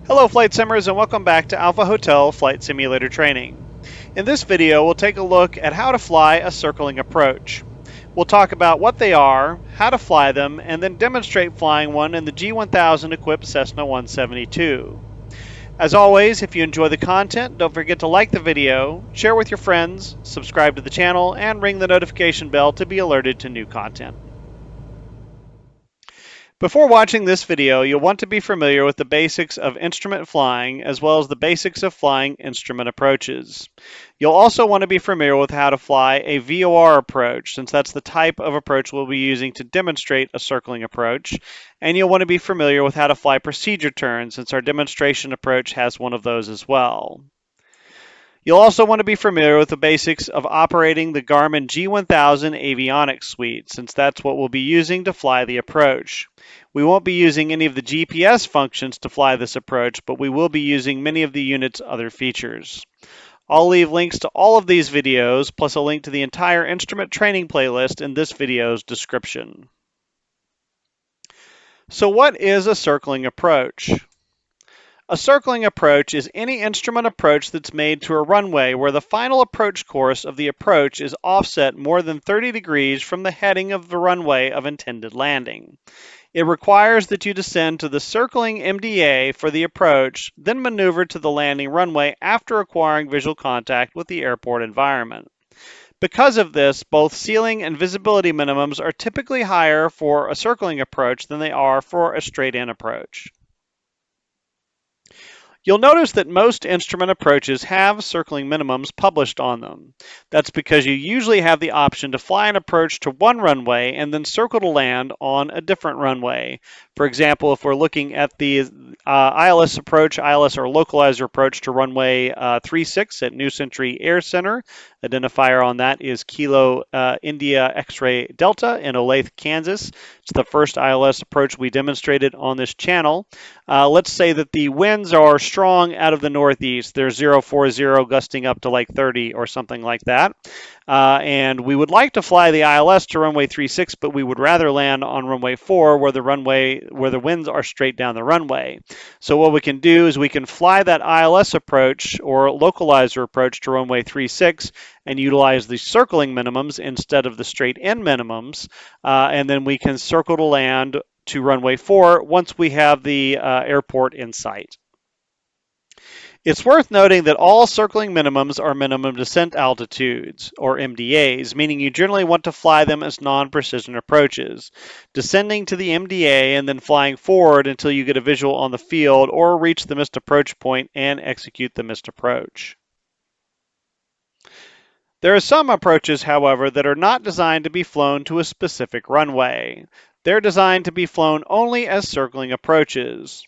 Hello Flight Simmers and welcome back to Alpha Hotel Flight Simulator Training. In this video we'll take a look at how to fly a circling approach. We'll talk about what they are, how to fly them, and then demonstrate flying one in the G1000 equipped Cessna 172. As always, if you enjoy the content, don't forget to like the video, share with your friends, subscribe to the channel, and ring the notification bell to be alerted to new content. Before watching this video, you'll want to be familiar with the basics of instrument flying as well as the basics of flying instrument approaches. You'll also want to be familiar with how to fly a VOR approach, since that's the type of approach we'll be using to demonstrate a circling approach. And you'll want to be familiar with how to fly procedure turns, since our demonstration approach has one of those as well. You'll also want to be familiar with the basics of operating the Garmin G1000 avionics suite, since that's what we'll be using to fly the approach. We won't be using any of the GPS functions to fly this approach, but we will be using many of the unit's other features. I'll leave links to all of these videos, plus a link to the entire instrument training playlist in this video's description. So what is a circling approach? A circling approach is any instrument approach that's made to a runway where the final approach course of the approach is offset more than 30 degrees from the heading of the runway of intended landing. It requires that you descend to the circling MDA for the approach, then maneuver to the landing runway after acquiring visual contact with the airport environment. Because of this, both ceiling and visibility minimums are typically higher for a circling approach than they are for a straight-in approach. You'll notice that most instrument approaches have circling minimums published on them. That's because you usually have the option to fly an approach to one runway and then circle to land on a different runway. For example, if we're looking at the ILS approach, ILS or localizer approach to runway 36 at New Century Air Center, identifier on that is Kilo India X-Ray Delta in Olathe, Kansas. It's the first ILS approach we demonstrated on this channel. Let's say that the winds are strong out of the northeast. They're 040 gusting up to like 30 or something like that. And we would like to fly the ILS to runway 36, but we would rather land on runway 4 where the winds are straight down the runway. So what we can do is we can fly that ILS approach or localizer approach to runway 36 and utilize the circling minimums instead of the straight-in minimums. And then we can circle to land to runway 4 once we have the airport in sight. It's worth noting that all circling minimums are minimum descent altitudes, or MDAs, meaning you generally want to fly them as non-precision approaches, descending to the MDA and then flying forward until you get a visual on the field or reach the missed approach point and execute the missed approach. There are some approaches, however, that are not designed to be flown to a specific runway. They're designed to be flown only as circling approaches.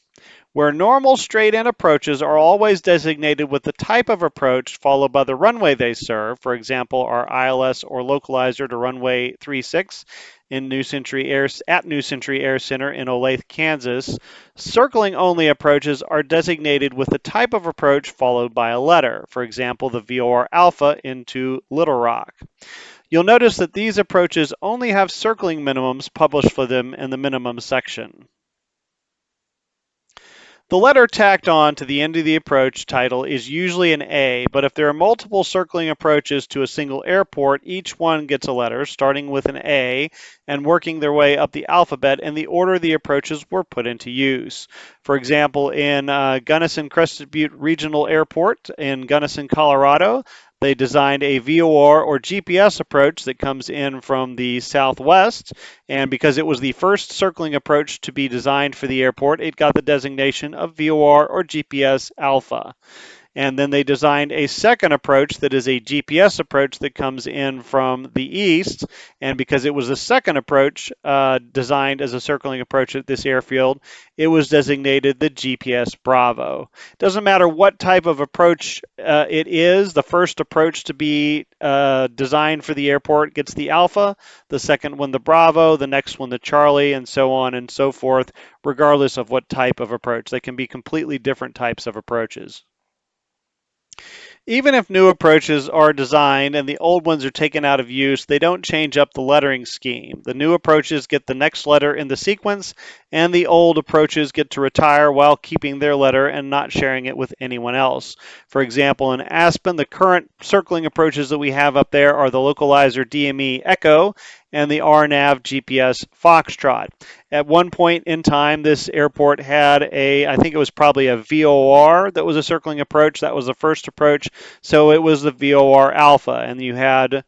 Where normal straight-in approaches are always designated with the type of approach followed by the runway they serve, for example, our ILS or localizer to runway 36 in New Century Air Center in Olathe, Kansas, circling-only approaches are designated with the type of approach followed by a letter, for example, the VOR Alpha into Little Rock. You'll notice that these approaches only have circling minimums published for them in the minimum section. The letter tacked on to the end of the approach title is usually an A, but if there are multiple circling approaches to a single airport, each one gets a letter, starting with an A and working their way up the alphabet in the order the approaches were put into use. For example, in Gunnison-Crested Butte Regional Airport in Gunnison, Colorado, they designed a VOR or GPS approach that comes in from the southwest, and because it was the first circling approach to be designed for the airport, it got the designation of VOR or GPS Alpha. And then they designed a second approach that is a GPS approach that comes in from the east. And because it was the second approach designed as a circling approach at this airfield, it was designated the GPS Bravo. Doesn't matter what type of approach it is, the first approach to be designed for the airport gets the Alpha, the second one the Bravo, the next one the Charlie, and so on and so forth, regardless of what type of approach. They can be completely different types of approaches. Even if new approaches are designed and the old ones are taken out of use, they don't change up the lettering scheme. The new approaches get the next letter in the sequence, and the old approaches get to retire while keeping their letter and not sharing it with anyone else. For example, in Aspen, the current circling approaches that we have up there are the localizer DME Echo and the RNAV GPS Foxtrot. At one point in time, this airport had I think it was probably a VOR that was a circling approach. That was the first approach. So it was the VOR Alpha. And you had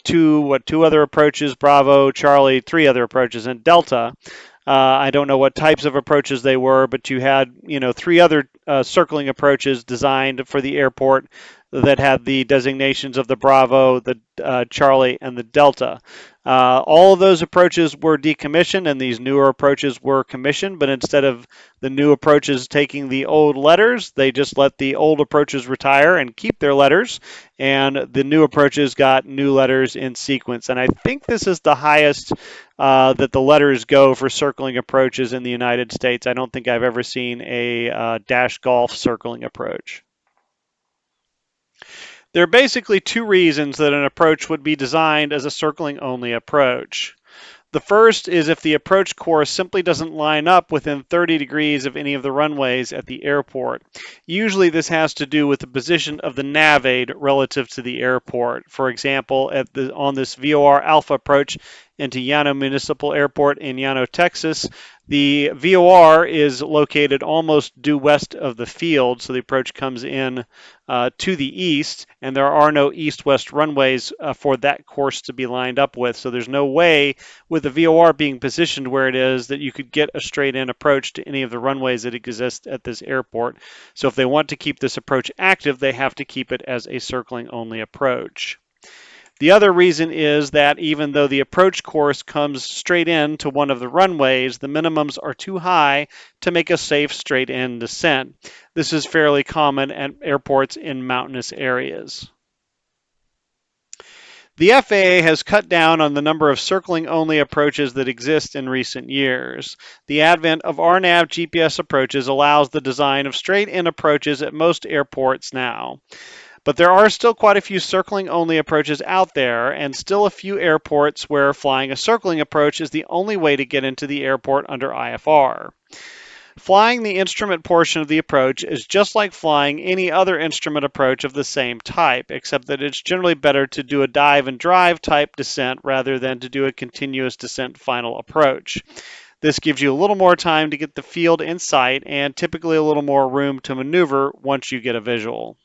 two other approaches, Bravo, Charlie, three other approaches, and Delta. I don't know what types of approaches they were, but you had, three other circling approaches designed for the airport that had the designations of the Bravo, the Charlie, and the Delta. All of those approaches were decommissioned and these newer approaches were commissioned, but instead of the new approaches taking the old letters, they just let the old approaches retire and keep their letters, and the new approaches got new letters in sequence. And I think this is the highest that the letters go for circling approaches in the United States. I don't think I've ever seen a dash golf circling approach. There are basically two reasons that an approach would be designed as a circling only approach. The first is if the approach course simply doesn't line up within 30 degrees of any of the runways at the airport. Usually this has to do with the position of the nav aid relative to the airport. For example, on this VOR Alpha approach into Llano Municipal Airport in Llano, Texas, the VOR is located almost due west of the field, so the approach comes in to the east, and there are no east-west runways for that course to be lined up with. So there's no way, with the VOR being positioned where it is, that you could get a straight-in approach to any of the runways that exist at this airport. So if they want to keep this approach active, they have to keep it as a circling-only approach. The other reason is that even though the approach course comes straight in to one of the runways, the minimums are too high to make a safe straight-in descent. This is fairly common at airports in mountainous areas. The FAA has cut down on the number of circling-only approaches that exist in recent years. The advent of RNAV GPS approaches allows the design of straight-in approaches at most airports now. But there are still quite a few circling only approaches out there, and still a few airports where flying a circling approach is the only way to get into the airport under IFR. Flying the instrument portion of the approach is just like flying any other instrument approach of the same type, except that it's generally better to do a dive and drive type descent rather than to do a continuous descent final approach. This gives you a little more time to get the field in sight and typically a little more room to maneuver once you get a visual.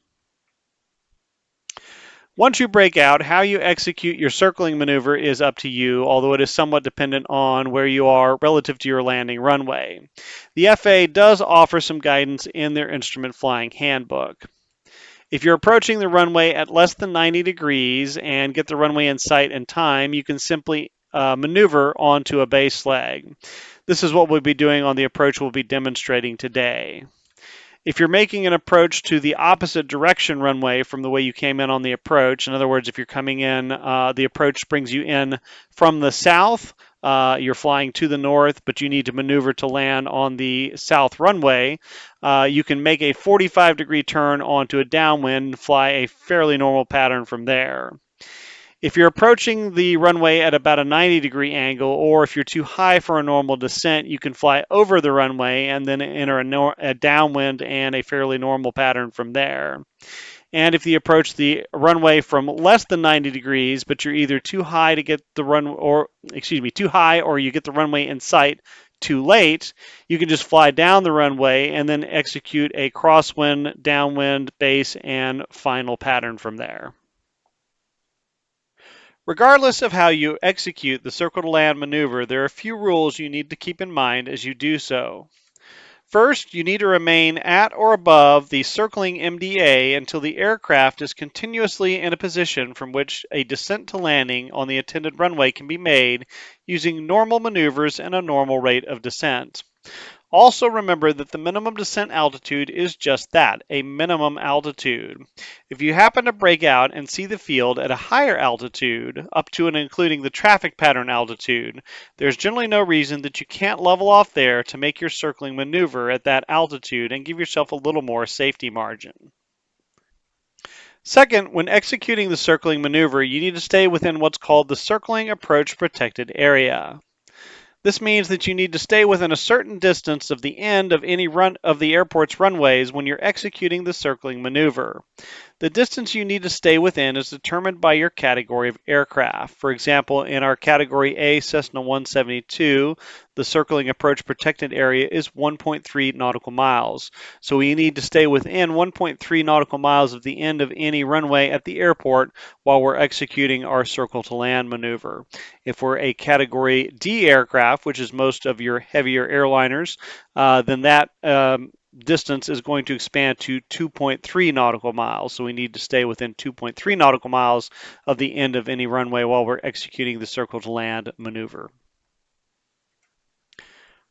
Once you break out, how you execute your circling maneuver is up to you, although it is somewhat dependent on where you are relative to your landing runway. The FAA does offer some guidance in their instrument flying handbook. If you're approaching the runway at less than 90 degrees and get the runway in sight in time, you can simply maneuver onto a base leg. This is what we'll be doing on the approach we'll be demonstrating today. If you're making an approach to the opposite direction runway from the way you came in on the approach, in other words, if you're coming in, the approach brings you in from the south, you're flying to the north, but you need to maneuver to land on the south runway, you can make a 45-degree turn onto a downwind and fly a fairly normal pattern from there. If you're approaching the runway at about a 90-degree angle, or if you're too high for a normal descent, you can fly over the runway and then enter a downwind and a fairly normal pattern from there. And if you approach the runway from less than 90 degrees, but you're either too high to get the too high, or you get the runway in sight too late, you can just fly down the runway and then execute a crosswind, downwind, base, and final pattern from there. Regardless of how you execute the circle to land maneuver, there are a few rules you need to keep in mind as you do so. First, you need to remain at or above the circling MDA until the aircraft is continuously in a position from which a descent to landing on the intended runway can be made using normal maneuvers and a normal rate of descent. Also remember that the minimum descent altitude is just that, a minimum altitude. If you happen to break out and see the field at a higher altitude, up to and including the traffic pattern altitude, there's generally no reason that you can't level off there to make your circling maneuver at that altitude and give yourself a little more safety margin. Second, when executing the circling maneuver, you need to stay within what's called the circling approach protected area. This means that you need to stay within a certain distance of the end of any run of the airport's runways when you're executing the circling maneuver. The distance you need to stay within is determined by your category of aircraft. For example, in our Category A Cessna 172, the circling approach protected area is 1.3 nautical miles. So we need to stay within 1.3 nautical miles of the end of any runway at the airport while we're executing our circle to land maneuver. If we're a Category D aircraft, which is most of your heavier airliners, then that distance is going to expand to 2.3 nautical miles. So we need to stay within 2.3 nautical miles of the end of any runway while we're executing the circle to land maneuver.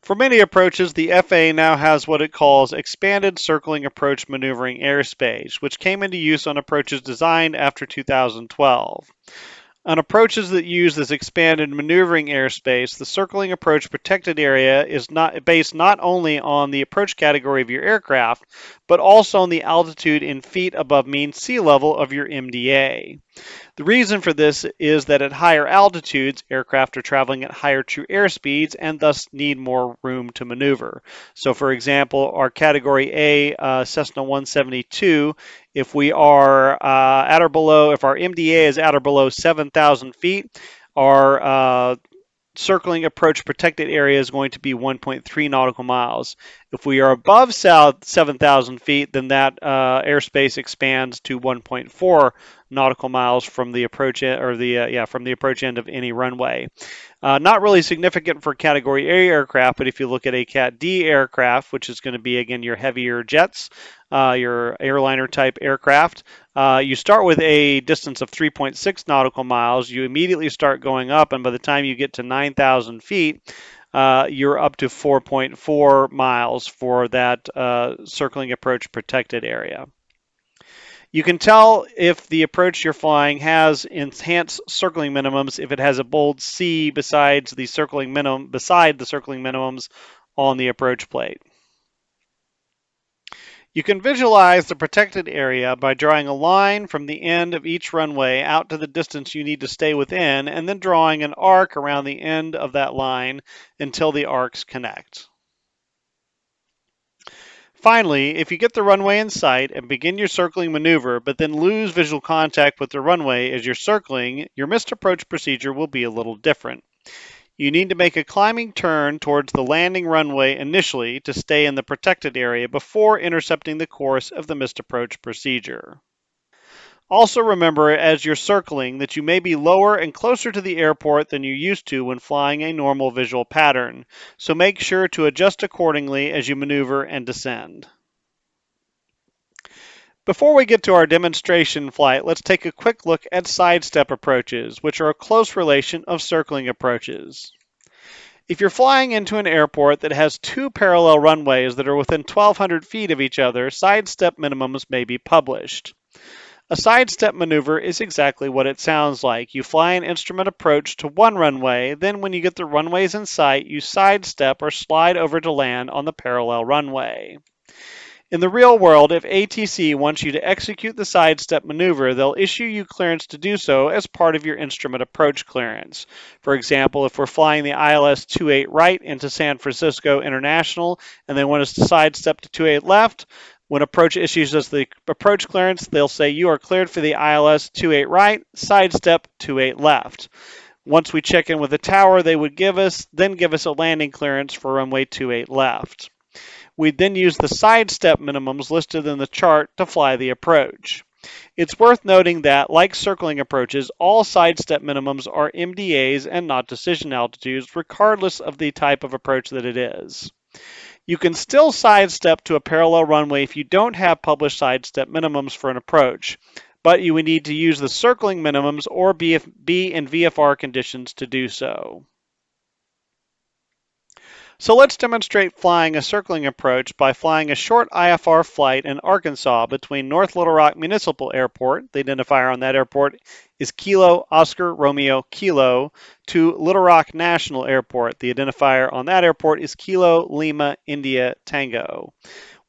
For many approaches, the FAA now has what it calls expanded circling approach maneuvering airspace, which came into use on approaches designed after 2012. On approaches that use this expanded maneuvering airspace, the circling approach protected area is not based not only on the approach category of your aircraft, but also on the altitude in feet above mean sea level of your MDA. The reason for this is that at higher altitudes, aircraft are traveling at higher true airspeeds and thus need more room to maneuver. So, for example, our Category A Cessna 172, if we are at or below, if our MDA is at or below 7,000 feet, our circling approach protected area is going to be 1.3 nautical miles. If we are above 7,000 feet, then that airspace expands to 1.4 nautical miles from the approach from the approach end of any runway. Not really significant for Category A aircraft, but if you look at a Cat D aircraft, which is going to be, again, your heavier jets, your airliner type aircraft, you start with a distance of 3.6 nautical miles. You immediately start going up, and by the time you get to 9,000 feet, you're up to 4.4 miles for that circling approach protected area. You can tell if the approach you're flying has enhanced circling minimums if it has a bold C beside the circling minimums on the approach plate. You can visualize the protected area by drawing a line from the end of each runway out to the distance you need to stay within, and then drawing an arc around the end of that line until the arcs connect. Finally, if you get the runway in sight and begin your circling maneuver, but then lose visual contact with the runway as you're circling, your missed approach procedure will be a little different. You need to make a climbing turn towards the landing runway initially to stay in the protected area before intercepting the course of the missed approach procedure. Also remember as you're circling that you may be lower and closer to the airport than you used to when flying a normal visual pattern, so make sure to adjust accordingly as you maneuver and descend. Before we get to our demonstration flight, let's take a quick look at sidestep approaches, which are a close relation of circling approaches. If you're flying into an airport that has two parallel runways that are within 1,200 feet of each other, sidestep minimums may be published. A sidestep maneuver is exactly what it sounds like. You fly an instrument approach to one runway, then when you get the runways in sight, you sidestep or slide over to land on the parallel runway. In the real world, if ATC wants you to execute the sidestep maneuver, they'll issue you clearance to do so as part of your instrument approach clearance. For example, if we're flying the ILS 28 right into San Francisco International and they want us to sidestep to 28 left, when approach issues us the approach clearance, they'll say you are cleared for the ILS 28 right, sidestep 28 left. Once we check in with the tower, they would give us a landing clearance for runway 28 left. We'd then use the sidestep minimums listed in the chart to fly the approach. It's worth noting that, like circling approaches, all sidestep minimums are MDAs and not decision altitudes, regardless of the type of approach that it is. You can still sidestep to a parallel runway if you don't have published sidestep minimums for an approach, but you would need to use the circling minimums or B and VFR conditions to do so. So let's demonstrate flying a circling approach by flying a short IFR flight in Arkansas between North Little Rock Municipal Airport, the identifier on that airport is Kilo Oscar Romeo Kilo, to Little Rock National Airport. The identifier on that airport is Kilo Lima India Tango.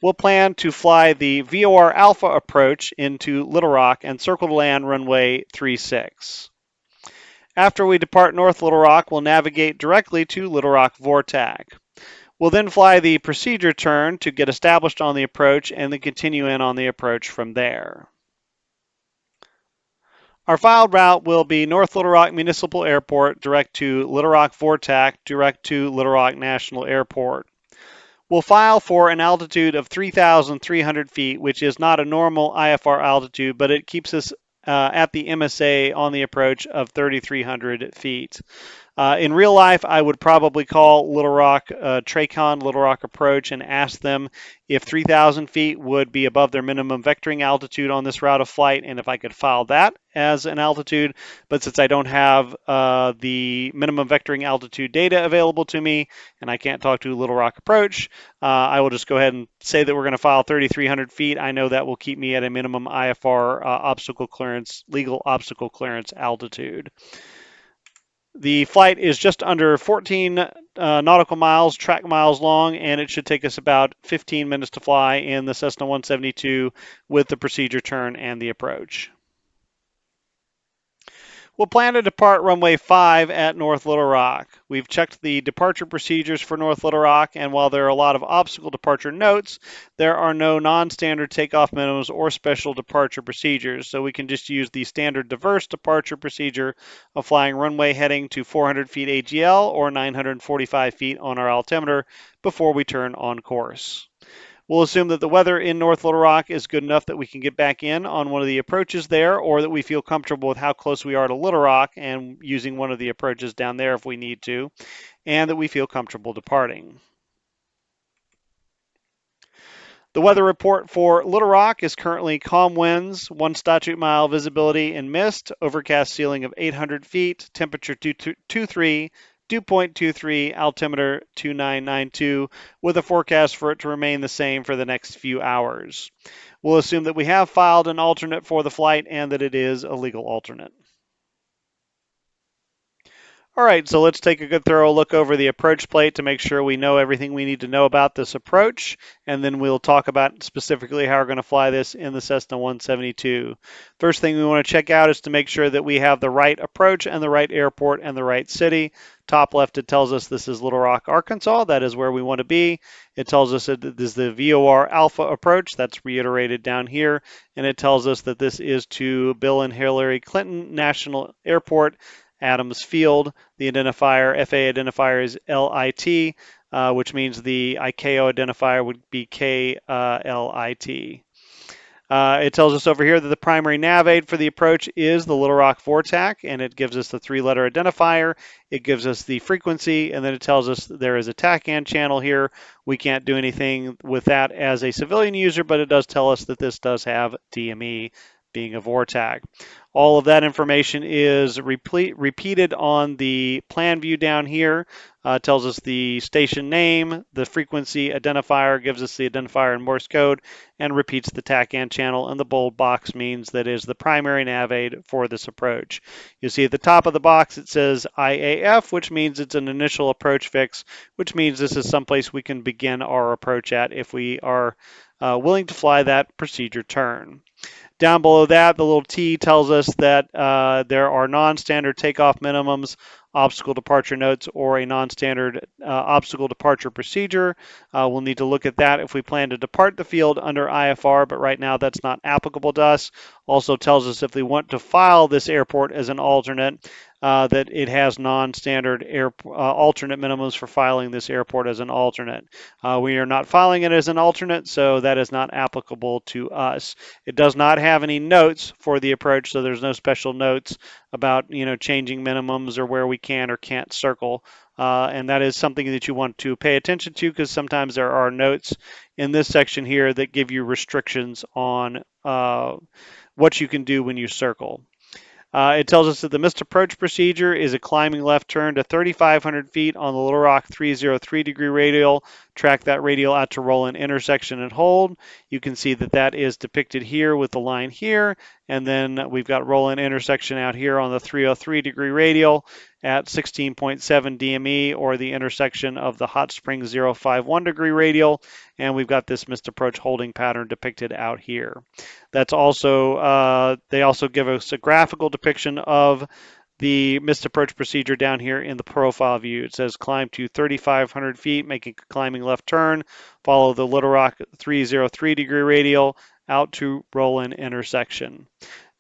We'll plan to fly the VOR Alpha approach into Little Rock and circle to land runway 36. After we depart North Little Rock, we'll navigate directly to Little Rock VORTAC. We'll then fly the procedure turn to get established on the approach and then continue in on the approach from there. Our filed route will be North Little Rock Municipal Airport, direct to Little Rock VORTAC, direct to Little Rock National Airport. We'll file for an altitude of 3,300 feet, which is not a normal IFR altitude, but it keeps us at the MSA on the approach of 3,300 feet. In real life, I would probably call Little Rock Tracon Little Rock Approach and ask them if 3,000 feet would be above their minimum vectoring altitude on this route of flight, and if I could file that as an altitude. But since I don't have the minimum vectoring altitude data available to me, and I can't talk to Little Rock Approach, I will just go ahead and say that we're going to file 3,300 feet. I know that will keep me at a minimum IFR obstacle clearance, legal obstacle clearance altitude. The flight is just under 14 nautical miles, track miles long, and it should take us about 15 minutes to fly in the Cessna 172 with the procedure turn and the approach. We'll plan to depart runway 5 at North Little Rock. We've checked the departure procedures for North Little Rock, and while there are a lot of obstacle departure notes, there are no non-standard takeoff minimums or special departure procedures, so we can just use the standard diverse departure procedure of flying runway heading to 400 feet AGL or 945 feet on our altimeter before we turn on course. We'll assume that the weather in North Little Rock is good enough that we can get back in on one of the approaches there, or that we feel comfortable with how close we are to Little Rock and using one of the approaches down there if we need to, and that we feel comfortable departing. The weather report for Little Rock is currently calm winds, 1 statute mile visibility and mist, overcast ceiling of 800 feet, temperature 23, dew point 23, altimeter 2992, with a forecast for it to remain the same for the next few hours. We'll assume that we have filed an alternate for the flight and that it is a legal alternate. All right, so let's take a good thorough look over the approach plate to make sure we know everything we need to know about this approach, and then we'll talk about specifically how we're going to fly this in the Cessna 172. First thing we want to check out is to make sure that we have the right approach and the right airport and the right city. Top left, it tells us this is Little Rock, Arkansas. That is where we want to be. It tells us that this is the VOR Alpha approach. That's reiterated down here. And it tells us that this is to Bill and Hillary Clinton National Airport, Adams Field. The identifier, FAA identifier is LIT, which means the ICAO identifier would be KLIT. It tells us over here that the primary nav aid for the approach is the Little Rock VORTAC, and it gives us the 3-letter identifier. It gives us the frequency, and then it tells us there is a TACAN channel here. We can't do anything with that as a civilian user, but it does tell us that this does have DME, being a VORTAC. All of that information is repeated on the plan view down here. Tells us the station name, the frequency identifier, gives us the identifier in Morse code, and repeats the TACAN channel, and the bold box means that is the primary nav aid for this approach. You see at the top of the box it says IAF, which means it's an initial approach fix, which means this is someplace we can begin our approach at if we are willing to fly that procedure turn. Down below that, the little T tells us that there are non-standard takeoff minimums, obstacle departure notes, or a non-standard obstacle departure procedure. We'll need to look at that if we plan to depart the field under IFR, but right now that's not applicable to us. Also tells us if we want to file this airport as an alternate, that it has non-standard alternate minimums for filing this airport as an alternate. We are not filing it as an alternate, so that is not applicable to us. It does not have any notes for the approach, so there's no special notes about changing minimums or where we can or can't circle. And that is something that you want to pay attention to, because sometimes there are notes in this section here that give you restrictions on what you can do when you circle. It tells us that the missed approach procedure is a climbing left turn to 3,500 feet on the Little Rock 303 degree radial, track that radial out to roll in intersection and hold. You can see that that is depicted here with the line here, and then we've got roll in intersection out here on the 303 degree radial at 16.7 DME, or the intersection of the hot spring 051 degree radial, and we've got this missed approach holding pattern depicted out here. That's also, they also give us a graphical depiction of the missed approach procedure down here in the profile view. It says climb to 3,500 feet, making a climbing left turn, follow the Little Rock 303 degree radial out to roll-in intersection.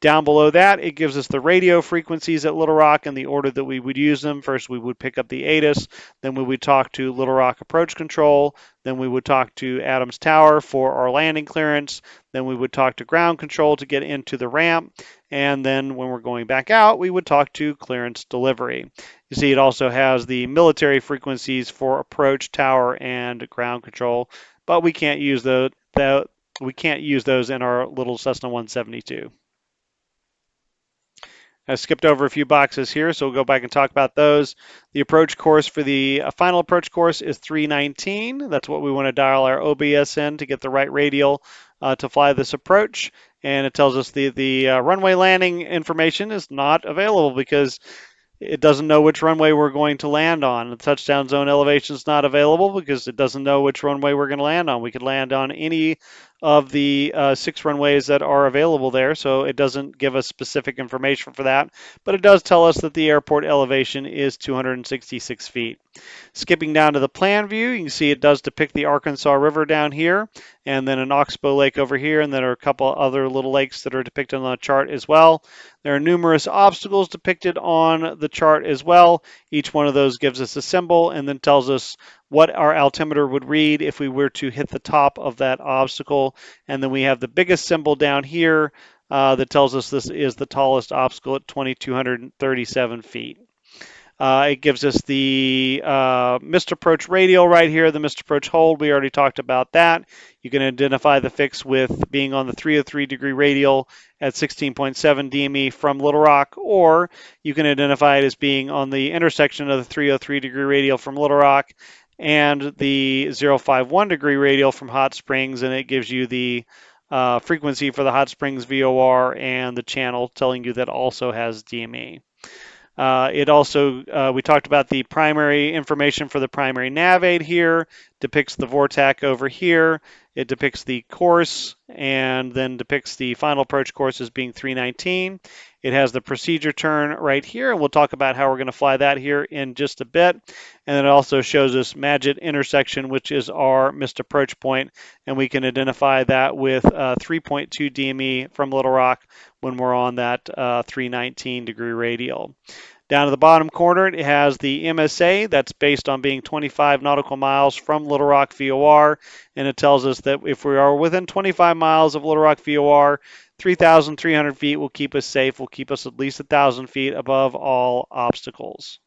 Down below that, it gives us the radio frequencies at Little Rock in the order that we would use them. First, we would pick up the ATIS, then we would talk to Little Rock Approach Control, then we would talk to Adams Tower for our landing clearance, then we would talk to Ground Control to get into the ramp, and then when we're going back out, we would talk to Clearance Delivery. You see it also has the military frequencies for Approach, Tower, and Ground Control, but we can't use those in our little Cessna 172. I skipped over a few boxes here, so we'll go back and talk about those. The approach course for the final approach course is 319. That's what we want to dial our OBS in to get the right radial to fly this approach. And it tells us the runway landing information is not available because it doesn't know which runway we're going to land on. The touchdown zone elevation is not available because it doesn't know which runway we're going to land on. We could land on any of the 6 runways that are available there, so it doesn't give us specific information for that, but it does tell us that the airport elevation is 266 feet. Skipping down to the plan view, you can see it does depict the Arkansas River down here, and then an Oxbow Lake over here, and then there are a couple other little lakes that are depicted on the chart as well. There are numerous obstacles depicted on the chart as well. Each one of those gives us a symbol and then tells us what our altimeter would read if we were to hit the top of that obstacle. And then we have the biggest symbol down here that tells us this is the tallest obstacle at 2,237 feet. It gives us the missed approach radial right here, the missed approach hold. We already talked about that. You can identify the fix with being on the 303 degree radial at 16.7 DME from Little Rock, or you can identify it as being on the intersection of the 303 degree radial from Little Rock and the 051 degree radial from Hot Springs, and it gives you the frequency for the Hot Springs VOR and the channel telling you that also has DME. It also, we talked about the primary information for the primary nav aid here, depicts the VORTAC over here, it depicts the course, and then depicts the final approach course as being 319. It has the procedure turn right here, and we'll talk about how we're going to fly that here in just a bit. And then it also shows us Magid intersection, which is our missed approach point, and we can identify that with 3.2 DME from Little Rock when we're on that 319 degree radial. Down to the bottom corner, it has the MSA. That's based on being 25 nautical miles from Little Rock VOR, and it tells us that if we are within 25 miles of Little Rock VOR, 3,300 feet will keep us safe, will keep us at least 1,000 feet above all obstacles.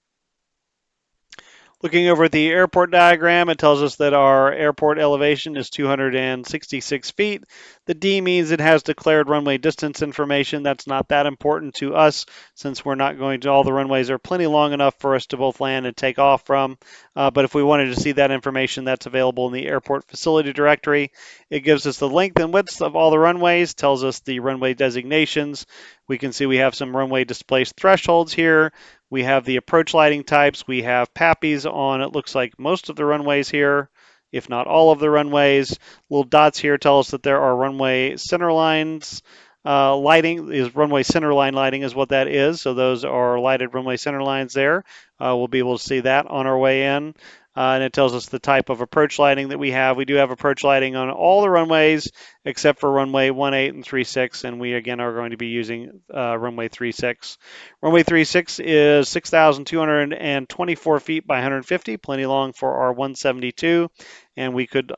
Looking over at the airport diagram, it tells us that our airport elevation is 266 feet. The D means it has declared runway distance information. That's not that important to us since we're not going to, all the runways are plenty long enough for us to both land and take off from. But if we wanted to see that information, that's available in the airport facility directory. It gives us the length and width of all the runways, tells us the runway designations. We can see we have some runway displaced thresholds here. We have the approach lighting types. We have PAPIs on, it looks like, most of the runways here, if not all of the runways. Little dots here tell us that there are runway center lines. Lighting is runway center line lighting is what that is. So those are lighted runway center lines there. We'll be able to see that on our way in. And it tells us the type of approach lighting that we have. We do have approach lighting on all the runways except for runway 18 and 36, and we again are going to be using runway 36. Runway 36 is 6,224 feet by 150, plenty long for our 172, and we could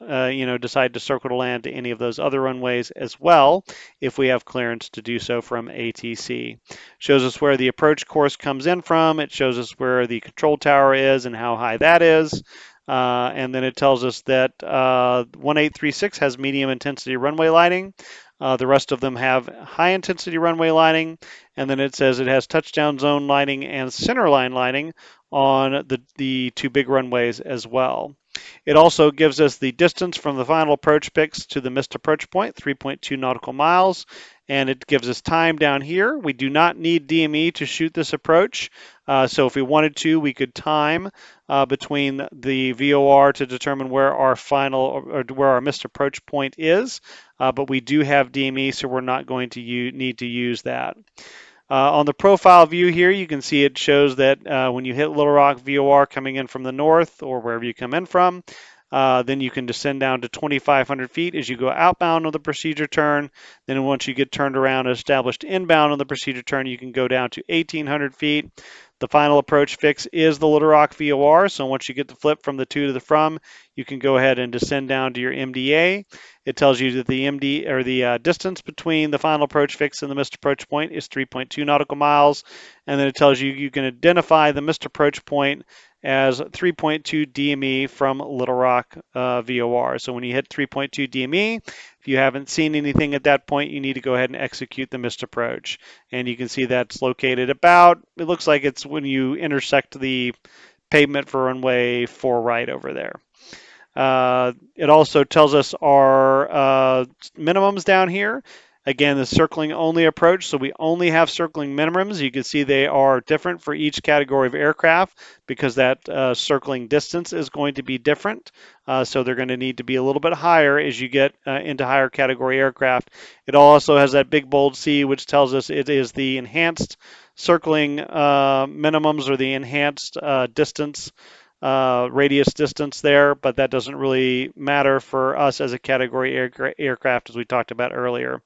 decide to circle to land to any of those other runways as well if we have clearance to do so from ATC. Shows us where the approach course comes in from. It shows us where the control tower is and how high that is. And then it tells us that 1836 has medium intensity runway lighting. The rest of them have high intensity runway lighting. And then it says it has touchdown zone lighting and center line lighting on the 2 big runways as well. It also gives us the distance from the final approach fix to the missed approach point, 3.2 nautical miles, and it gives us time down here. We do not need DME to shoot this approach, so if we wanted to, we could time between the VOR to determine where our final or where our missed approach point is, but we do have DME, so we're not going to need to use that. On the profile view here, you can see it shows that when you hit Little Rock VOR coming in from the north or wherever you come in from, then you can descend down to 2,500 feet as you go outbound on the procedure turn. Then once you get turned around and established inbound on the procedure turn, you can go down to 1,800 feet. The final approach fix is the Little Rock VOR, so once you get the flip from the to to the from, you can go ahead and descend down to your MDA. It tells you that the MD or the distance between the final approach fix and the missed approach point is 3.2 nautical miles, and then it tells you you can identify the missed approach point as 3.2 DME from Little Rock VOR. So when you hit 3.2 DME, if you haven't seen anything at that point, you need to go ahead and execute the missed approach. And you can see that's located about, it looks like it's when you intersect the pavement for runway 4 right over there. It also tells us our minimums down here. Again, the circling only approach, so we only have circling minimums. You can see they are different for each category of aircraft because that circling distance is going to be different. So they're going to need to be a little bit higher as you get into higher category aircraft. It also has that big bold C, which tells us it is the enhanced circling minimums or the enhanced distance radius distance there, but that doesn't really matter for us as a category aircraft as we talked about earlier.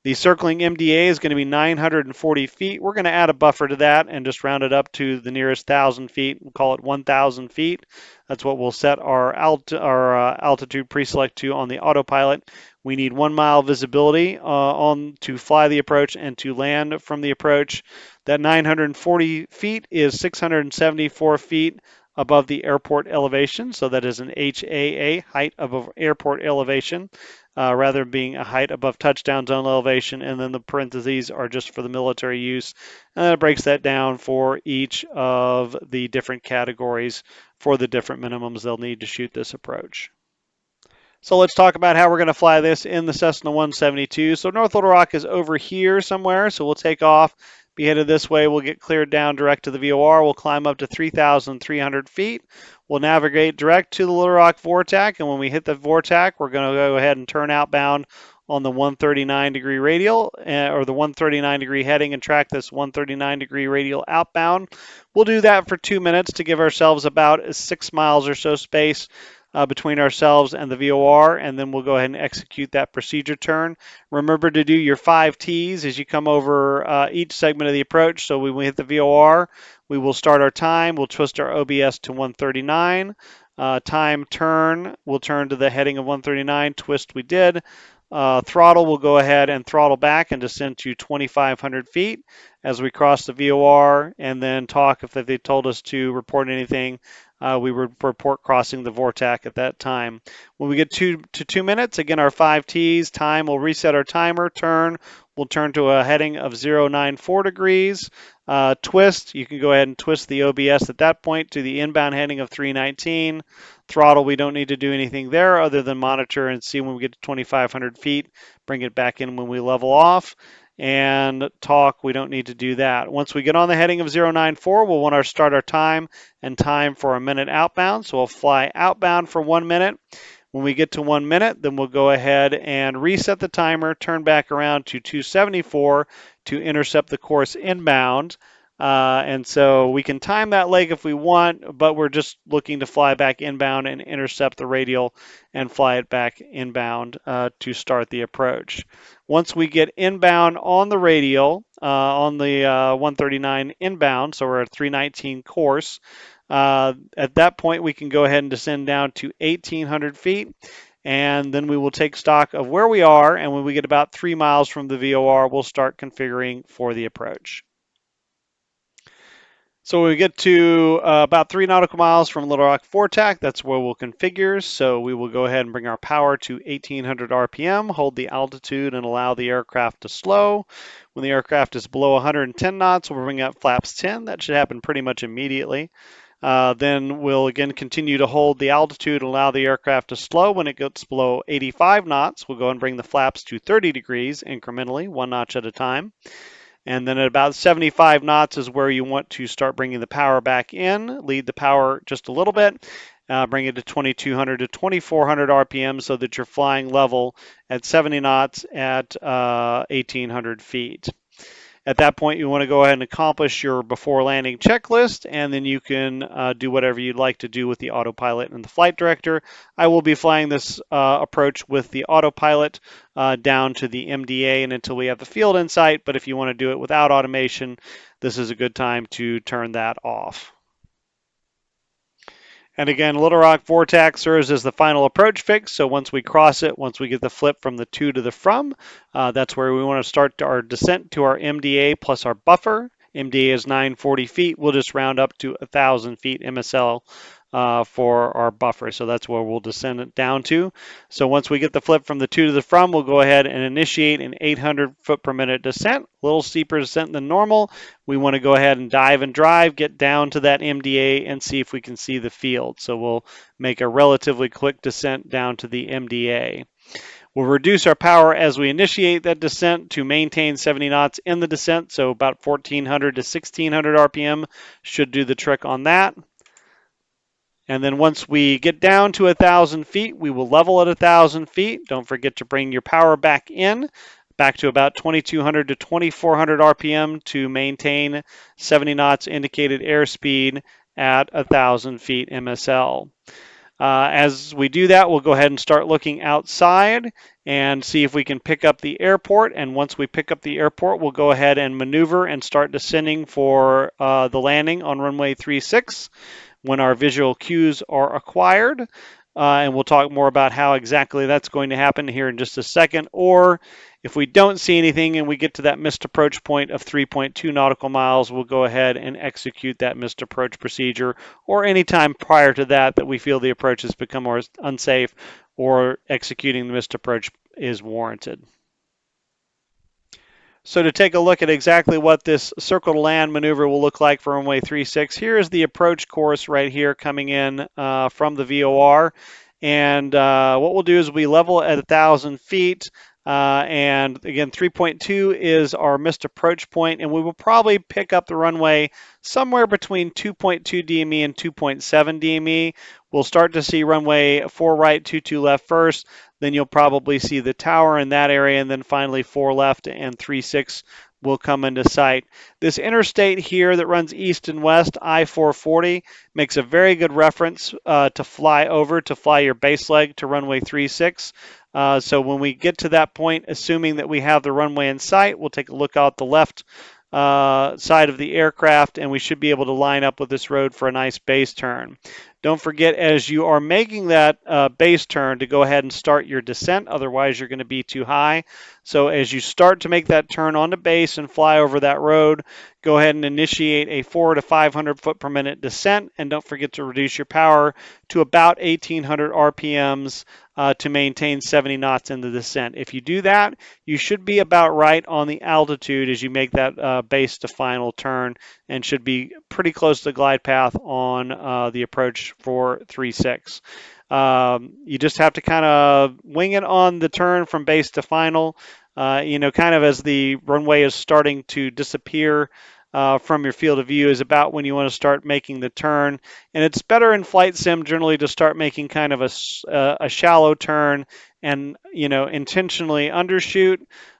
The circling MDA is going to be 940 feet. We're going to add a buffer to that and just round it up to the nearest 1,000 feet. We'll call it 1,000 feet. That's what we'll set our altitude pre-select to on the autopilot. We need 1 mile visibility on to fly the approach and to land from the approach. That 940 feet is 674 feet above the airport elevation, so that is an HAA, height above airport elevation, rather than being a height above touchdown zone elevation, and then the parentheses are just for the military use, and then it breaks that down for each of the different categories for the different minimums they'll need to shoot this approach. So let's talk about how we're going to fly this in the Cessna 172. So North Little Rock is over here somewhere, so we'll take off, be headed this way. We'll get cleared down direct to the VOR. We'll climb up to 3,300 feet. We'll navigate direct to the Little Rock VORTAC, and when we hit the VORTAC, we're going to go ahead and turn outbound on the 139 degree radial or the 139 degree heading and track this 139 degree radial outbound. We'll do that for 2 minutes to give ourselves about 6 miles or so space between ourselves and the VOR, and then we'll go ahead and execute that procedure turn. Remember to do your 5 T's as you come over each segment of the approach. So when we hit the VOR, we will start our time. We'll twist our OBS to 139. Time turn, we'll turn to the heading of 139. Twist we did. Throttle, we'll go ahead and throttle back and descend to 2,500 feet as we cross the VOR, and then talk if they told us to report anything. We would report crossing the VORTAC at that time. When we get to 2 minutes, again, our 5 T's, time, we'll reset our timer, turn, we'll turn to a heading of 094 degrees. Twist, you can go ahead and twist the OBS at that point to the inbound heading of 319. Throttle, we don't need to do anything there other than monitor and see when we get to 2,500 feet, bring it back in when we level off. And talk, we don't need to do that. Once we get on the heading of 094, we'll want to start our time and time for a minute outbound. So we'll fly outbound for 1 minute. When we get to 1 minute, then we'll go ahead and reset the timer, turn back around to 274 to intercept the course inbound. And so we can time that leg if we want, but we're just looking to fly back inbound and intercept the radial and fly it back inbound to start the approach. Once we get inbound on the radial, on the 139 inbound, so we're at 319 course, at that point we can go ahead and descend down to 1,800 feet, and then we will take stock of where we are, and when we get about 3 miles from the VOR, we'll start configuring for the approach. So when we get to about 3 nautical miles from Little Rock VORTAC, that's where we'll configure. So we will go ahead and bring our power to 1,800 RPM, hold the altitude, and allow the aircraft to slow. When the aircraft is below 110 knots, we'll bring up flaps 10. That should happen pretty much immediately. Then we'll again continue to hold the altitude and allow the aircraft to slow. When it gets below 85 knots, we'll go and bring the flaps to 30 degrees incrementally, 1 notch at a time. And then at about 75 knots is where you want to start bringing the power back in, lead the power just a little bit, bring it to 2200 to 2400 RPM so that you're flying level at 70 knots at 1800 feet. At that point, you want to go ahead and accomplish your before landing checklist, and then you can do whatever you'd like to do with the autopilot and the flight director. I will be flying this approach with the autopilot down to the MDA and until we have the field in sight, but if you want to do it without automation, this is a good time to turn that off. And again, Little Rock Vortex serves as the final approach fix. So once we cross it, once we get the flip from the to the from, that's where we want to start our descent to our MDA plus our buffer. MDA is 940 feet. We'll just round up to 1,000 feet MSL for our buffer. So that's where we'll descend it down to. So once we get the flip from the to the from, we'll go ahead and initiate an 800 foot per minute descent, a little steeper descent than normal. We want to go ahead and dive and drive, get down to that MDA and see if we can see the field. So we'll make a relatively quick descent down to the MDA. We'll reduce our power as we initiate that descent to maintain 70 knots in the descent. So about 1400 to 1600 RPM should do the trick on that. And then once we get down to 1,000 feet, we will level at 1,000 feet. Don't forget to bring your power back in, back to about 2,200 to 2,400 RPM to maintain 70 knots indicated airspeed at 1,000 feet MSL. As we do that, we'll go ahead and start looking outside and see if we can pick up the airport. And once we pick up the airport, we'll go ahead and maneuver and start descending for the landing on runway 36 when our visual cues are acquired. And we'll talk more about how exactly that's going to happen here in just a second. Or if we don't see anything and we get to that missed approach point of 3.2 nautical miles, we'll go ahead and execute that missed approach procedure, or any time prior to that that we feel the approach has become more unsafe or executing the missed approach is warranted. So to take a look at exactly what this circle to land maneuver will look like for runway 36, here is the approach course right here coming in from the VOR. And what we'll do is we level at 1,000 feet. And again, 3.2 is our missed approach point, and we will probably pick up the runway somewhere between 2.2 DME and 2.7 DME. We'll start to see runway 4 right, 22 left first. Then you'll probably see the tower in that area, and then finally 4 left and 36 will come into sight. This interstate here that runs east and west, I-440, makes a very good reference to fly over, to fly your base leg to runway 36. So when we get to that point, assuming that we have the runway in sight, we'll take a look out the left side of the aircraft, and we should be able to line up with this road for a nice base turn. Don't forget, as you are making that base turn, to go ahead and start your descent, otherwise you're going to be too high. So as you start to make that turn onto base and fly over that road, go ahead and initiate a 400 to 500 foot per minute descent, and don't forget to reduce your power to about 1,800 RPMs to maintain 70 knots in the descent. If you do that, you should be about right on the altitude as you make that base to final turn, and should be pretty close to the glide path on the approach for 36. You just have to kind of wing it on the turn from base to final, kind of as the runway is starting to disappear from your field of view is about when you want to start making the turn. And it's better in flight sim generally to start making kind of a shallow turn and, intentionally undershoot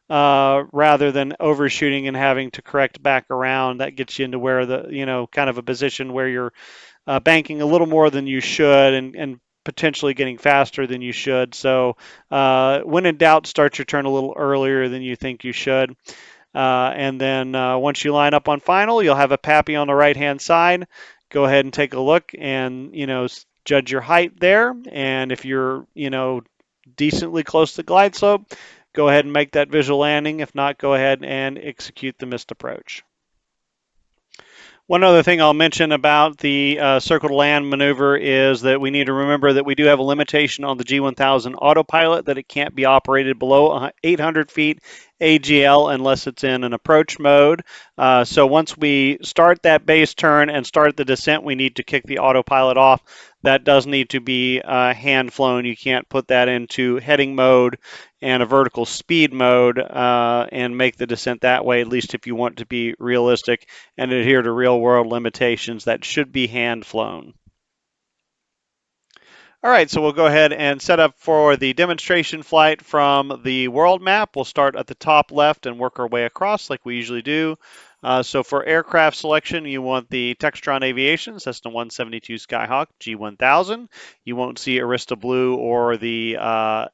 rather than overshooting and having to correct back around. That gets you into where kind of a position where you're banking a little more than you should and potentially getting faster than you should. So when in doubt, start your turn a little earlier than you think you should. And then once you line up on final, you'll have a PAPI on the right-hand side. Go ahead and take a look and, judge your height there. And if you're, decently close to the glide slope, go ahead and make that visual landing. If not, go ahead and execute the missed approach. One other thing I'll mention about the circle to land maneuver is that we need to remember that we do have a limitation on the G1000 autopilot, that it can't be operated below 800 feet AGL unless it's in an approach mode. So once we start that base turn and start the descent, we need to kick the autopilot off. That does need to be hand flown. You can't put that into heading mode and a vertical speed mode and make the descent that way, at least if you want to be realistic and adhere to real world limitations. That should be hand flown. All right, so we'll go ahead and set up for the demonstration flight from the world map. We'll start at the top left and work our way across like we usually do. So for aircraft selection, you want the Textron Aviation Cessna 172 Skyhawk G1000. You won't see Arista Blue or the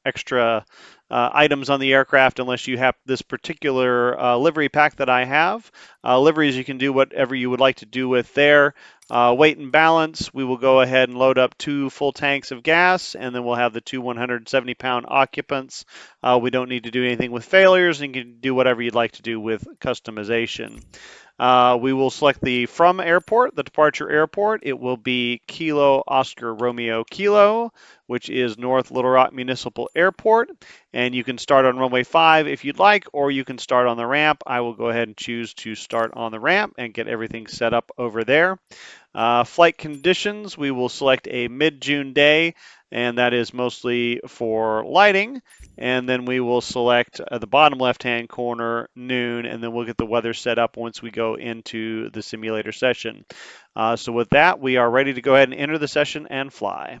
extra items on the aircraft unless you have this particular livery pack that I have. Liveries you can do whatever you would like to do with there. Weight and balance, we will go ahead and load up 2 full tanks of gas, and then we'll have the 2 170-pound occupants. We don't need to do anything with failures, and you can do whatever you'd like to do with customization. We will select the from airport, the departure airport. It will be Kilo Oscar Romeo Kilo, which is North Little Rock Municipal Airport. And you can start on runway 5 if you'd like, or you can start on the ramp. I will go ahead and choose to start on the ramp and get everything set up over there. Flight conditions, we will select a mid-June day, and that is mostly for lighting. And then we will select the bottom left-hand corner, noon, and then we'll get the weather set up once we go into the simulator session. So with that, we are ready to go ahead and enter the session and fly.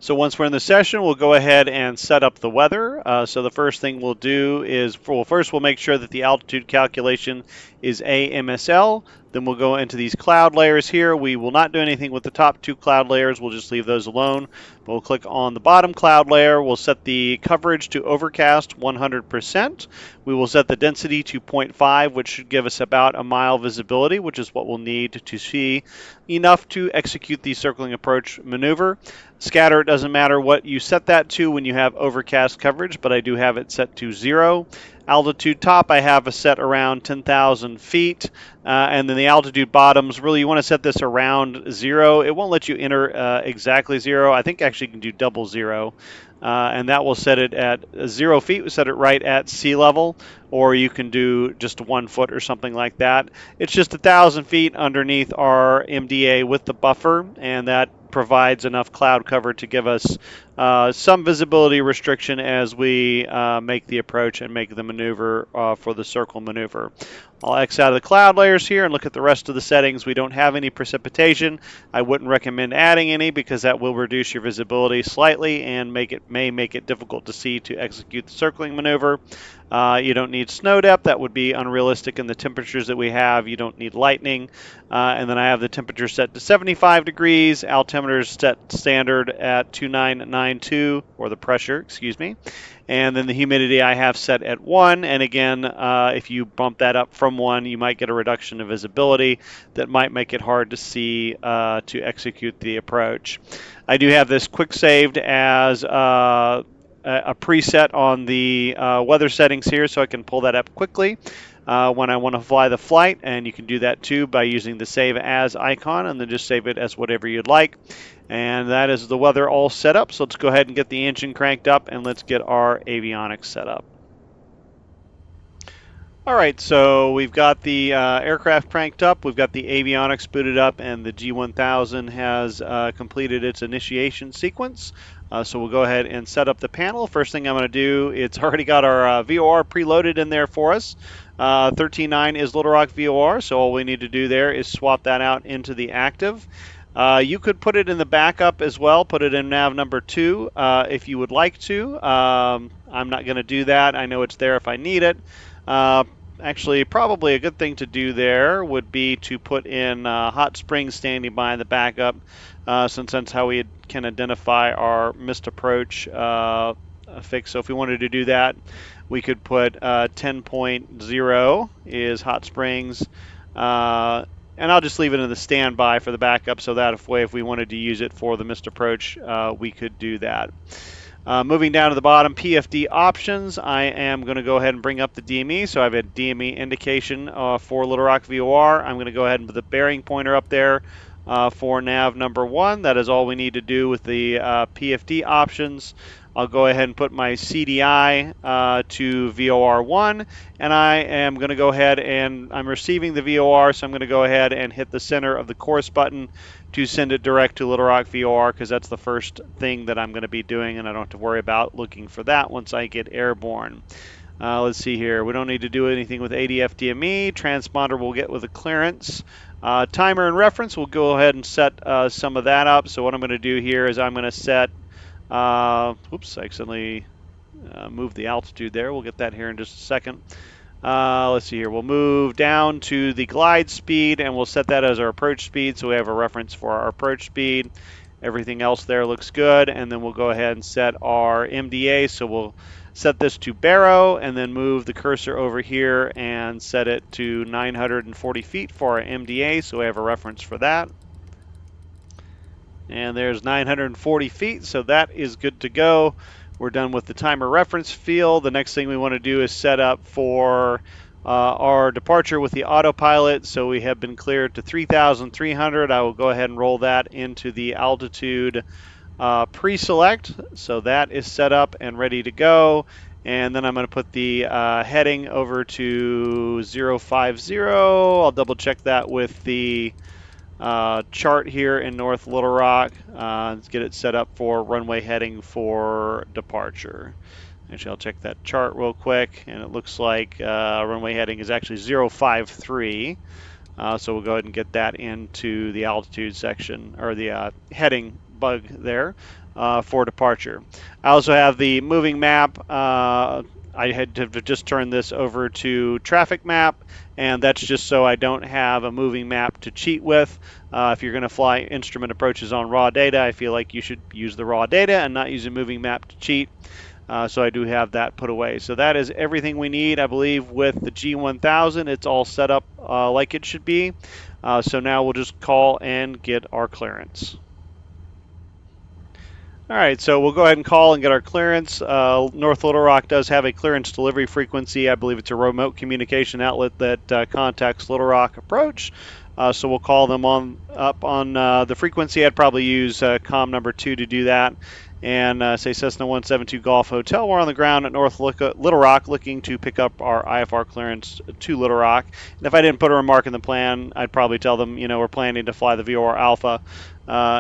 So once we're in the session, we'll go ahead and set up the weather. So the first thing we'll do is, first we'll make sure that the altitude calculation is AMSL. Then we'll go into these cloud layers here. We will not do anything with the top 2 cloud layers. We'll just leave those alone. But we'll click on the bottom cloud layer. We'll set the coverage to overcast 100%. We will set the density to 0.5, which should give us about a mile visibility, which is what we'll need to see enough to execute the circling approach maneuver. Scatter, it doesn't matter what you set that to when you have overcast coverage, but I do have it set to 0. Altitude top, I have a set around 10,000 feet. And then the altitude bottoms, really you want to set this around 0. It won't let you enter exactly 0. I think actually you can do double 0. And that will set it at 0 feet. We set it right at sea level, or you can do just 1 foot or something like that. It's just 1,000 feet underneath our MDA with the buffer, and that provides enough cloud cover to give us some visibility restriction as we make the approach and make the maneuver for the circle maneuver. I'll X out of the cloud layers here and look at the rest of the settings. We don't have any precipitation. I wouldn't recommend adding any because that will reduce your visibility slightly and may make it difficult to see to execute the circling maneuver. You don't need snow depth. That would be unrealistic in the temperatures that we have. You don't need lightning. And then I have the temperature set to 75 degrees. Altimeter is set standard at 2992, or the pressure, excuse me. And then the humidity I have set at 1. And again, if you bump that up from 1, you might get a reduction of visibility that might make it hard to see to execute the approach. I do have this quick saved as a preset on the weather settings here, so I can pull that up quickly when I want to fly the flight, and you can do that too by using the save as icon, and then just save it as whatever you'd like. And that is the weather all set up, so let's go ahead and get the engine cranked up and let's get our avionics set up. All right, so we've got the aircraft cranked up, we've got the avionics booted up, and the G1000 has completed its initiation sequence. So we'll go ahead and set up the panel. First thing I'm going to do, it's already got our VOR preloaded in there for us. 13.9 is Little Rock VOR, so all we need to do there is swap that out into the active. You could put it in the backup as well, put it in nav number 2 if you would like to. I'm not going to do that. I know it's there if I need it. Actually, probably a good thing to do there would be to put in hot springs standing by in the backup, since that's how we can identify our missed approach fix. So if we wanted to do that, we could put 10.0 is hot springs, and I'll just leave it in the standby for the backup, so that if we wanted to use it for the missed approach, we could do that. Moving down to the bottom, PFD options, I am going to go ahead and bring up the DME. So I have a DME indication for Little Rock VOR. I'm going to go ahead and put the bearing pointer up there for nav number 1. That is all we need to do with the PFD options. I'll go ahead and put my CDI to VOR1, and I am going to go ahead and I'm receiving the VOR, so I'm going to go ahead and hit the center of the course button to send it direct to Little Rock VOR, because that's the first thing that I'm going to be doing, and I don't have to worry about looking for that once I get airborne. Let's see here. We don't need to do anything with ADF DME. Transponder we'll get with a clearance. Timer and reference, we'll go ahead and set some of that up. So what I'm going to do here is I'm going to set, whoops, I accidentally moved the altitude there. We'll get that here in just a second. Let's see here. We'll move down to the glide speed, and we'll set that as our approach speed, so we have a reference for our approach speed. Everything else there looks good, and then we'll go ahead and set our MDA. So we'll set this to Barrow, and then move the cursor over here and set it to 940 feet for our MDA, so we have a reference for that. And there's 940 feet, so that is good to go. We're done with the timer reference field. The next thing we want to do is set up for our departure with the autopilot. So we have been cleared to 3,300. I will go ahead and roll that into the altitude pre-select. So that is set up and ready to go. And then I'm going to put the heading over to 050. I'll double check that with the chart here in North Little Rock. Let's get it set up for runway heading for departure. Actually, I'll check that chart real quick, and it looks like runway heading is actually 053. So we'll go ahead and get that into the altitude section, or the heading bug there for departure. I also have the moving map. I had to just turn this over to traffic map, and that's just so I don't have a moving map to cheat with. If you're going to fly instrument approaches on raw data, I feel like you should use the raw data and not use a moving map to cheat. So I do have that put away. So that is everything we need, I believe, with the G1000. It's all set up like it should be. So now we'll just call and get our clearance. All right, so we'll go ahead and call and get our clearance. North Little Rock does have a clearance delivery frequency. I believe it's a remote communication outlet that contacts Little Rock approach. So we'll call them up on the frequency. I'd probably use COM number 2 to do that. And say Cessna 172 Golf Hotel. We're on the ground at North Little Rock looking to pick up our IFR clearance to Little Rock. And if I didn't put a remark in the plan, I'd probably tell them, we're planning to fly the VOR Alpha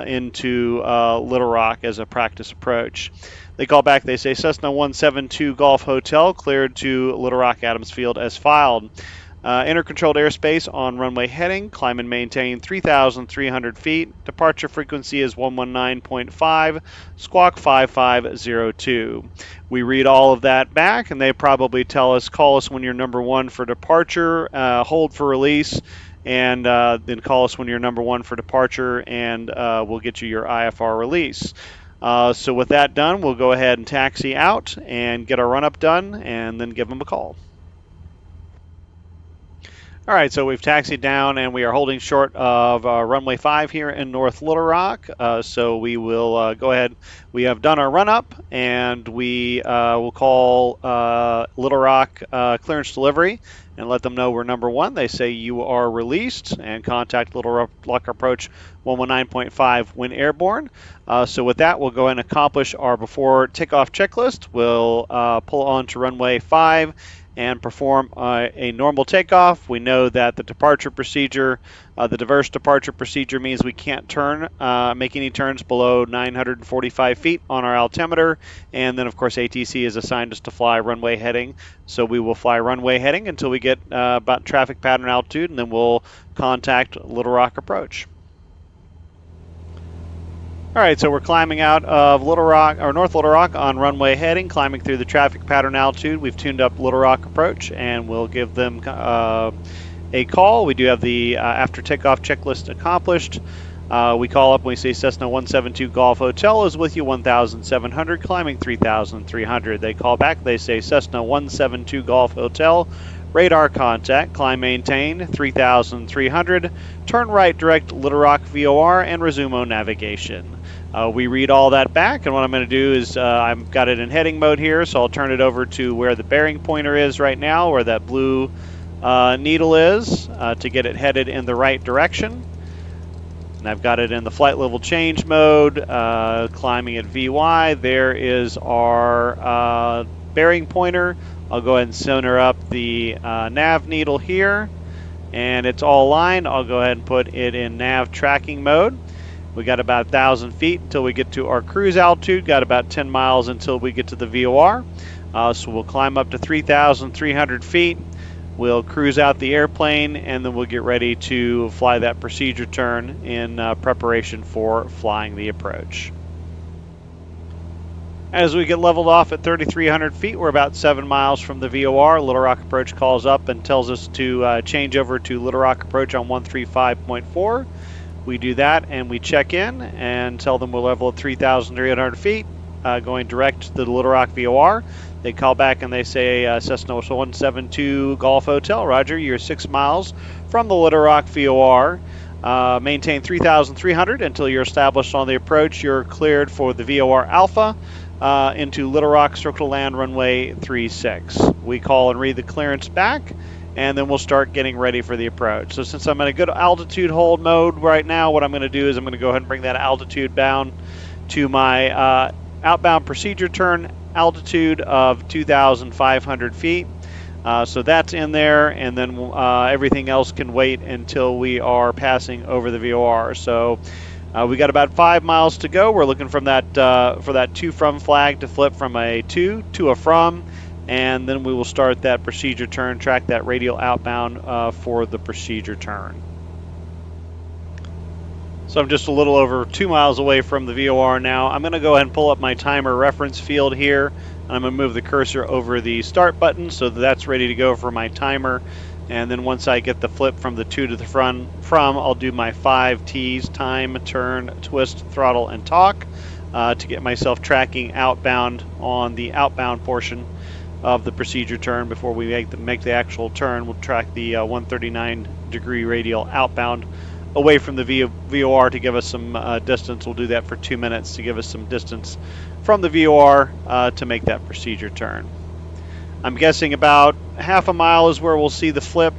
into Little Rock as a practice approach. They call back, they say Cessna 172 Golf Hotel cleared to Little Rock Adams Field as filed. Enter controlled airspace on runway heading. Climb and maintain 3,300 feet. Departure frequency is 119.5. Squawk 5502. We read all of that back, and they probably tell us, call us when you're number 1 for departure, hold for release, and then call us when you're number 1 for departure, and we'll get you your IFR release. So with that done, we'll go ahead and taxi out and get our run-up done, and then give them a call. All right, so we've taxied down, and we are holding short of runway 5 here in North Little Rock. So we will go ahead. We have done our run-up, and we will call Little Rock clearance delivery and let them know we're number 1. They say you are released, and contact Little Rock approach 119.5 when airborne. So with that, we'll go and accomplish our before takeoff checklist. We'll pull on to runway 5 and perform a normal takeoff. We know that the departure procedure, the diverse departure procedure, means we can't make any turns below 945 feet on our altimeter. And then, of course, ATC has assigned us to fly runway heading. So we will fly runway heading until we get about traffic pattern altitude, and then we'll contact Little Rock approach. All right, so we're climbing out of Little Rock, or North Little Rock, on runway heading, climbing through the traffic pattern altitude. We've tuned up Little Rock approach, and we'll give them a call. We do have the after takeoff checklist accomplished. We call up and we say Cessna 172 Golf Hotel is with you, 1,700, climbing 3,300. They call back, they say Cessna 172 Golf Hotel, Radar contact, climb maintain, 3,300, turn right direct Little Rock VOR, and resume on navigation. We read all that back, and what I'm going to do is I've got it in heading mode here, so I'll turn it over to where the bearing pointer is right now, where that blue needle is, to get it headed in the right direction. And I've got it in the flight level change mode, climbing at VY. There is our bearing pointer. I'll go ahead and center up the nav needle here, and it's all aligned. I'll go ahead and put it in nav tracking mode. We got about 1,000 feet until we get to our cruise altitude, got about 10 miles until we get to the VOR. So we'll climb up to 3,300 feet. We'll cruise out the airplane, and then we'll get ready to fly that procedure turn in preparation for flying the approach. As we get leveled off at 3,300 feet, we're about 7 miles from the VOR. Little Rock Approach calls up and tells us to change over to Little Rock Approach on 135.4. We do that, and we check in and tell them we're level at 3,300 feet, going direct to the Little Rock VOR. They call back and they say, Cessna 172 Golf Hotel, Roger, you're 6 miles from the Little Rock VOR. Maintain 3,300 until you're established on the approach. You're cleared for the VOR Alpha into Little Rock Circle Land Runway 36. We call and read the clearance back, and then we'll start getting ready for the approach. So since I'm in a good altitude hold mode right now, what I'm going to do is I'm going to go ahead and bring that altitude down to my outbound procedure turn altitude of 2,500 feet. So that's in there, and then everything else can wait until we are passing over the VOR. So we got about 5 miles to go. We're looking from that for that to from flag to flip from a to a from, and then we will start that procedure turn, track that radial outbound for the procedure turn. So I'm just a little over 2 miles away from the VOR now. I'm going to go ahead and pull up my timer reference field here. I'm going to move the cursor over the start button so that's ready to go for my timer. And then once I get the flip from the to the from, I'll do my 5 T's, time, turn, twist, throttle, and talk, to get myself tracking outbound on the outbound portion of the procedure turn. Before we make the actual turn, we'll track the 139-degree radial outbound away from the VOR to give us some distance. We'll do that for 2 minutes to give us some distance from the VOR to make that procedure turn. I'm guessing about half a mile is where we'll see the flip,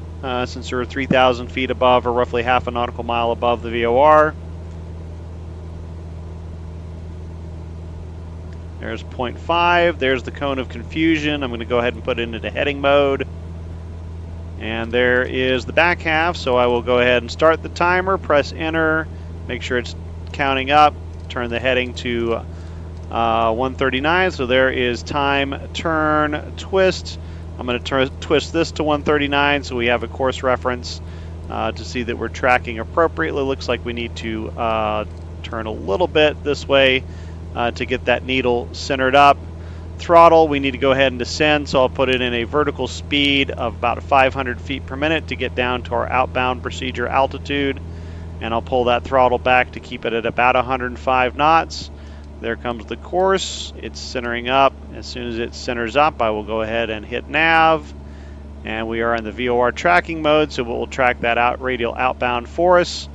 since we're 3,000 feet above, or roughly half a nautical mile above the VOR. There's 0.5. There's the cone of confusion. I'm going to go ahead and put it into heading mode. And there is the back half, so I will go ahead and start the timer, press enter, make sure it's counting up, turn the heading to 139. So there is time, turn, twist. I'm going to twist this to 139 so we have a course reference to see that we're tracking appropriately. Looks like we need to turn a little bit this way to get that needle centered up. Throttle, we need to go ahead and descend, so I'll put it in a vertical speed of about 500 feet per minute to get down to our outbound procedure altitude, and I'll pull that throttle back to keep it at about 105 knots. There comes the course. It's centering up. As soon as it centers up, I will go ahead and hit nav, and we are in the VOR tracking mode, so we'll track that out radial outbound for us.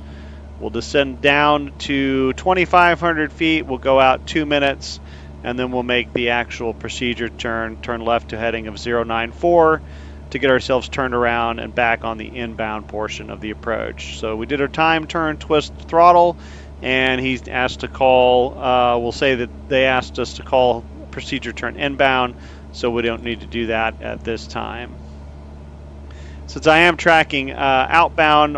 We'll descend down to 2,500 feet. We'll go out 2 minutes, and then we'll make the actual procedure turn left to heading of 094 to get ourselves turned around and back on the inbound portion of the approach. So we did our time, turn, twist, throttle, and he's asked to call, we'll say that they asked us to call procedure turn inbound, so we don't need to do that at this time. Since I am tracking outbound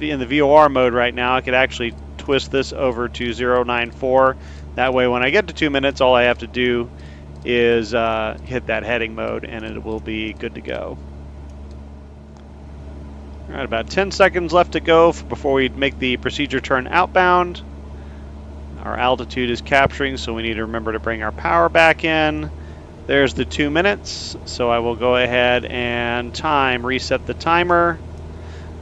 in the VOR mode right now, I could actually twist this over to 094. That way, when I get to 2 minutes, all I have to do is hit that heading mode, and it will be good to go. All right, about 10 seconds left to go before we make the procedure turn outbound. Our altitude is capturing, so we need to remember to bring our power back in. There's the 2 minutes, so I will go ahead and reset the timer.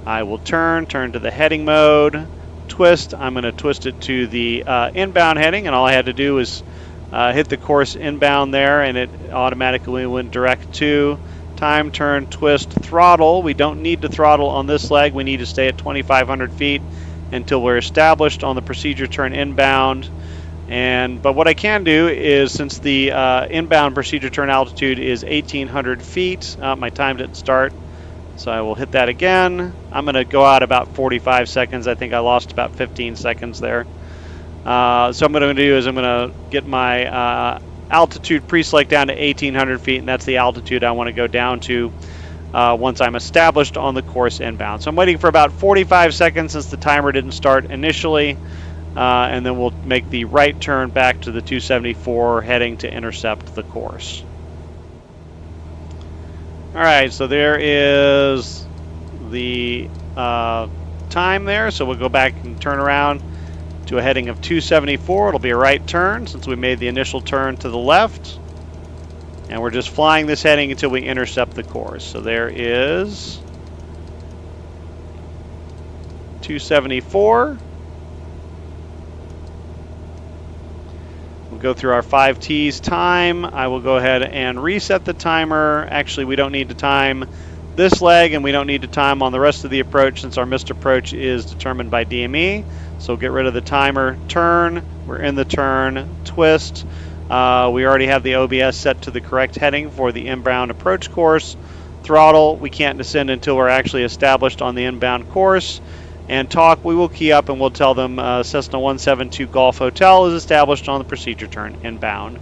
I will turn to the heading mode. Twist, I'm going to twist it to the inbound heading, and all I had to do was hit the course inbound there, and it automatically went direct to time, turn, twist, throttle. We don't need to throttle on this leg. We need to stay at 2,500 feet until we're established on the procedure turn inbound. But what I can do is, since the inbound procedure turn altitude is 1,800 feet, my time didn't start, so I will hit that again. I'm going to go out about 45 seconds. I think I lost about 15 seconds there. So what I'm going to do is I'm going to get my altitude pre-select down to 1,800 feet, and that's the altitude I want to go down to once I'm established on the course inbound. So I'm waiting for about 45 seconds since the timer didn't start initially, and then we'll make the right turn back to the 274 heading to intercept the course. All right, so there is the time there. So we'll go back and turn around to a heading of 274. It'll be a right turn since we made the initial turn to the left. And we're just flying this heading until we intercept the course. So there is 274. We'll go through our 5 T's time. I will go ahead and reset the timer. Actually, we don't need to time this leg, and we don't need to time on the rest of the approach since our missed approach is determined by DME. So get rid of the timer. Turn. We're in the turn. Twist. We already have the OBS set to the correct heading for the inbound approach course. Throttle. We can't descend until we're actually established on the inbound course. And talk, we will key up and we'll tell them Cessna 172 Golf Hotel is established on the procedure turn inbound.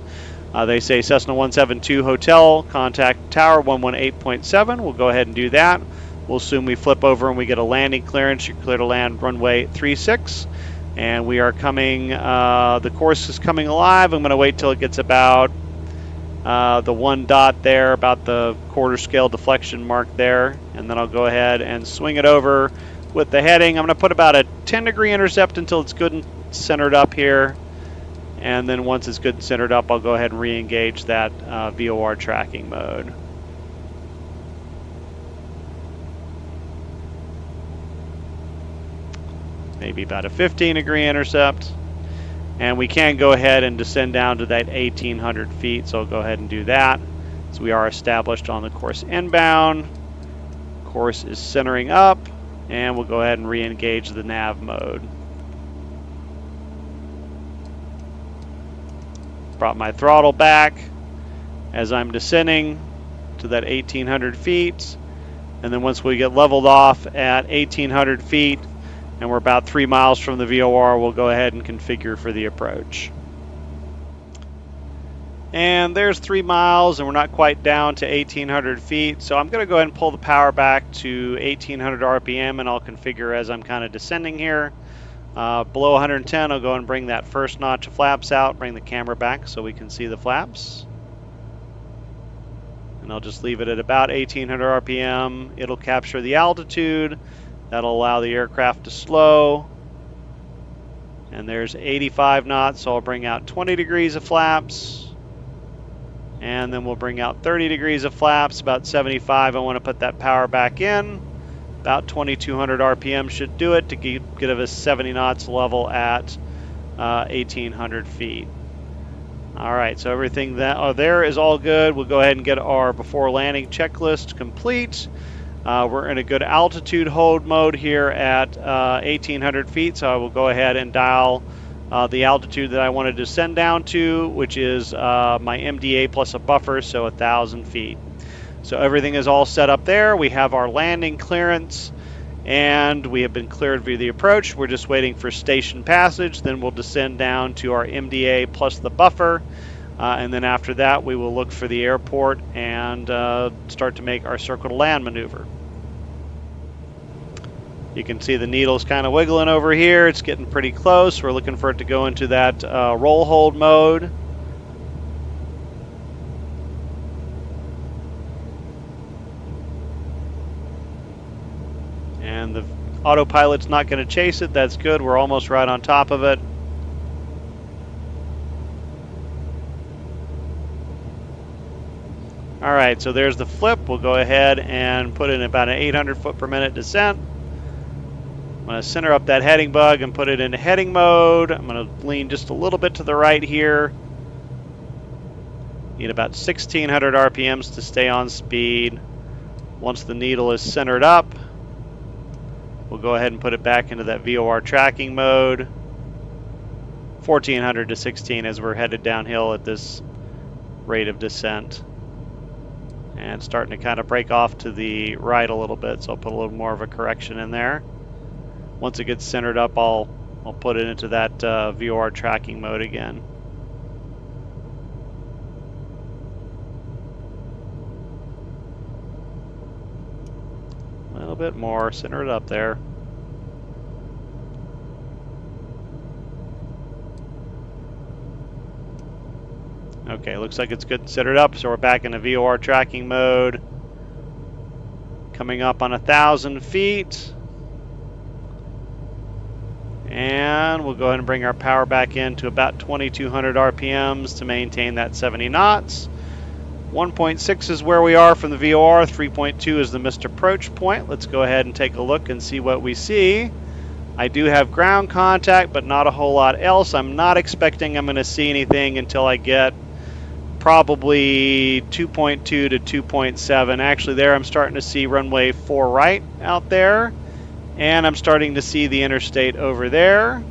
They say Cessna 172 Hotel, contact tower 118.7. We'll go ahead and do that. We'll assume we flip over and we get a landing clearance. You're clear to land runway 36. And we are coming, the course is coming alive. I'm going to wait till it gets about the 1 dot there, about the quarter scale deflection mark there. And then I'll go ahead and swing it over with the heading. I'm going to put about a 10-degree intercept until it's good and centered up here. And then once it's good and centered up, I'll go ahead and re-engage that VOR tracking mode. Maybe about a 15-degree intercept. And we can go ahead and descend down to that 1,800 feet, so I'll go ahead and do that. So we are established on the course inbound. Course is centering up. And we'll go ahead and re-engage the nav mode. Brought my throttle back as I'm descending to that 1,800 feet. And then once we get leveled off at 1,800 feet and we're about 3 miles from the VOR, we'll go ahead and configure for the approach. And there's 3 miles, and we're not quite down to 1,800 feet. So I'm going to go ahead and pull the power back to 1,800 RPM, and I'll configure as I'm kind of descending here. Below 110, I'll go and bring that first notch of flaps out, bring the camera back so we can see the flaps. And I'll just leave it at about 1,800 RPM. It'll capture the altitude. That'll allow the aircraft to slow. And there's 85 knots, so I'll bring out 20 degrees of flaps. And then we'll bring out 30 degrees of flaps, about 75. I want to put that power back in. About 2,200 RPM should do it to get us 70 knots level at 1,800 feet. All right, so everything there is all good. We'll go ahead and get our before landing checklist complete. We're in a good altitude hold mode here at 1,800 feet, so I will go ahead and dial the altitude that I want to descend down to, which is my MDA plus a buffer, so 1,000 feet. So everything is all set up there. We have our landing clearance, and we have been cleared via the approach. We're just waiting for station passage. Then we'll descend down to our MDA plus the buffer, and then after that, we will look for the airport and start to make our circle to land maneuver. You can see the needle's kind of wiggling over here. It's getting pretty close. We're looking for it to go into that roll hold mode. And the autopilot's not going to chase it. That's good. We're almost right on top of it. All right, so there's the flip. We'll go ahead and put in about an 800 foot per minute descent. I'm going to center up that heading bug and put it into heading mode. I'm going to lean just a little bit to the right here. Need about 1,600 RPMs to stay on speed. Once the needle is centered up, we'll go ahead and put it back into that VOR tracking mode. 1400 to 16 as we're headed downhill at this rate of descent. And starting to kind of break off to the right a little bit, so I'll put a little more of a correction in there. Once it gets centered up, I'll put it into that VOR tracking mode again. A little bit more, center it up there. Okay, looks like it's good centered up, so we're back in the VOR tracking mode. Coming up on 1,000 feet. And we'll go ahead and bring our power back in to about 2,200 RPMs to maintain that 70 knots. 1.6 is where we are from the VOR, 3.2 is the missed approach point. Let's go ahead and take a look and see what we see. I do have ground contact, but not a whole lot else. I'm not expecting I'm going to see anything until I get probably 2.2 to 2.7. Actually, there I'm starting to see runway 4 right out there, and I'm starting to see the interstate over there.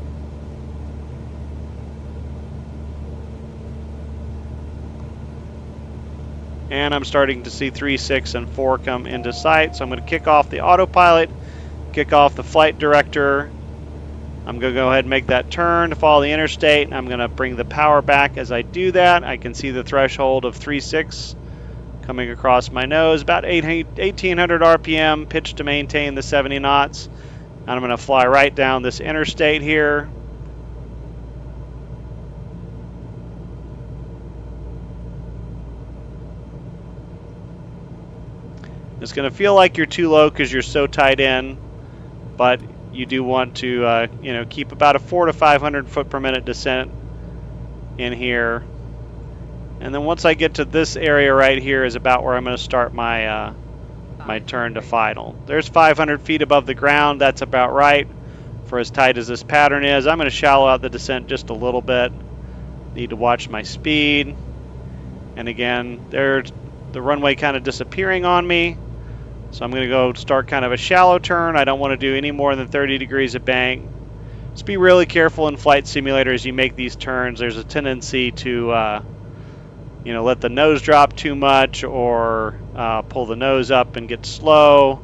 And I'm starting to see 3, 6, and 4 come into sight. So I'm going to kick off the autopilot, kick off the flight director. I'm going to go ahead and make that turn to follow the interstate, and I'm going to bring the power back as I do that. I can see the threshold of 3.6 coming across my nose, about 1,800 RPM, pitch to maintain the 70 knots. And I'm going to fly right down this interstate here. It's going to feel like you're too low because you're so tight in, but you do want to keep about a 400 to 500 foot per minute descent in here. And then once I get to this area right here is about where I'm going to start my my turn to final. There's 500 feet above the ground. That's about right for as tight as this pattern is. I'm going to shallow out the descent just a little bit. Need to watch my speed. And again, there's the runway kind of disappearing on me. So I'm going to go start kind of a shallow turn. I don't want to do any more than 30 degrees of bank. Just be really careful in Flight Simulator as you make these turns. There's a tendency to let the nose drop too much or pull the nose up and get slow.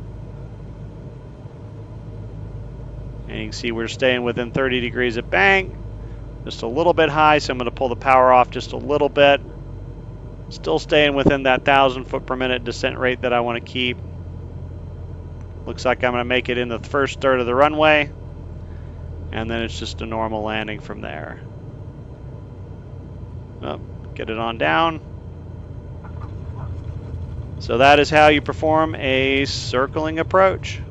And you can see we're staying within 30 degrees of bank. Just a little bit high, so I'm going to pull the power off just a little bit. Still staying within that 1,000 foot per minute descent rate that I want to keep. Looks like I'm going to make it in the first third of the runway. And then it's just a normal landing from there. Oh, get it on down. So that is how you perform a circling approach.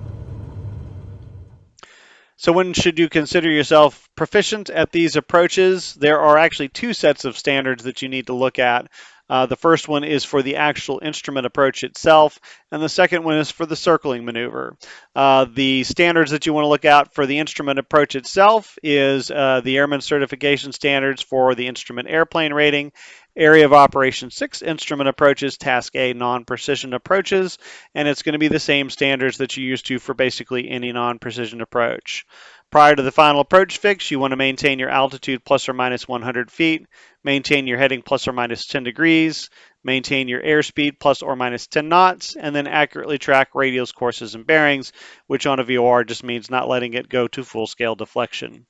So when should you consider yourself proficient at these approaches? There are actually 2 sets of standards that you need to look at. The first one is for the actual instrument approach itself, and the second one is for the circling maneuver. The standards that you want to look at for the instrument approach itself is the Airman Certification Standards for the instrument airplane rating, Area of Operation 6 instrument approaches, Task A non-precision approaches, and it's going to be the same standards that you use to for basically any non-precision approach. Prior to the final approach fix, you want to maintain your altitude plus or minus 100 feet, maintain your heading plus or minus 10 degrees, maintain your airspeed plus or minus 10 knots, and then accurately track radials, courses, and bearings, which on a VOR just means not letting it go to full-scale deflection.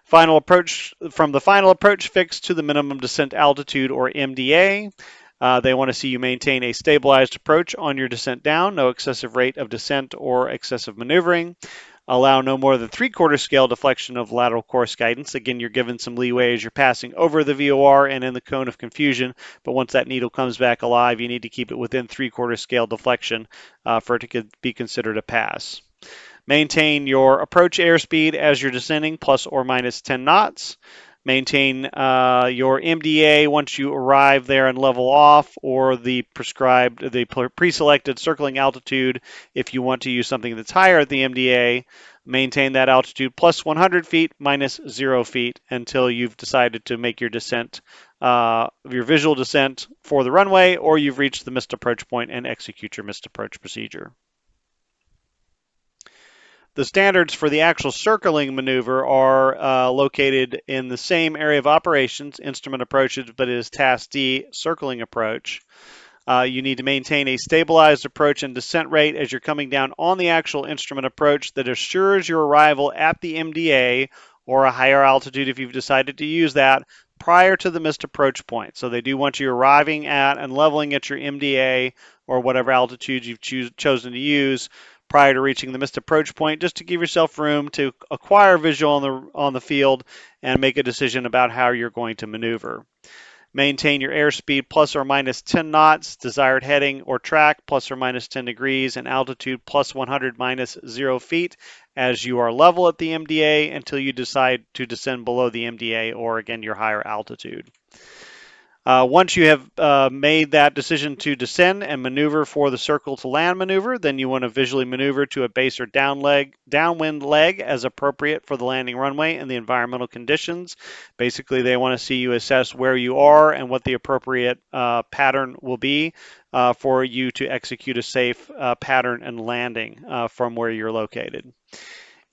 Final approach from the final approach fix to the minimum descent altitude, or MDA. They want to see you maintain a stabilized approach on your descent down, no excessive rate of descent or excessive maneuvering. Allow no more than 3/4 scale deflection of lateral course guidance. Again, you're given some leeway as you're passing over the VOR and in the cone of confusion, but once that needle comes back alive, you need to keep it within 3/4 scale deflection for it to be considered a pass. Maintain your approach airspeed as you're descending, plus or minus 10 knots. Maintain your MDA once you arrive there and level off, or the pre-selected circling altitude if you want to use something that's higher at the MDA. Maintain that altitude plus 100 feet minus 0 feet until you've decided to make your descent, your visual descent for the runway, or you've reached the missed approach point and execute your missed approach procedure. The standards for the actual circling maneuver are located in the same area of operations, instrument approaches, but it is Task D, circling approach. You need to maintain a stabilized approach and descent rate as you're coming down on the actual instrument approach that assures your arrival at the MDA or a higher altitude if you've decided to use that prior to the missed approach point. So they do want you arriving at and leveling at your MDA or whatever altitude you've chosen to use prior to reaching the missed approach point, just to give yourself room to acquire visual on the field and make a decision about how you're going to maneuver. Maintain your airspeed plus or minus 10 knots, desired heading or track plus or minus 10 degrees, and altitude plus 100 minus 0 feet as you are level at the MDA until you decide to descend below the MDA or, again, your higher altitude. Once you have made that decision to descend and maneuver for the circle to land maneuver, then you want to visually maneuver to a base or downwind leg as appropriate for the landing runway and the environmental conditions. Basically, they want to see you assess where you are and what the appropriate pattern will be for you to execute a safe pattern and landing from where you're located.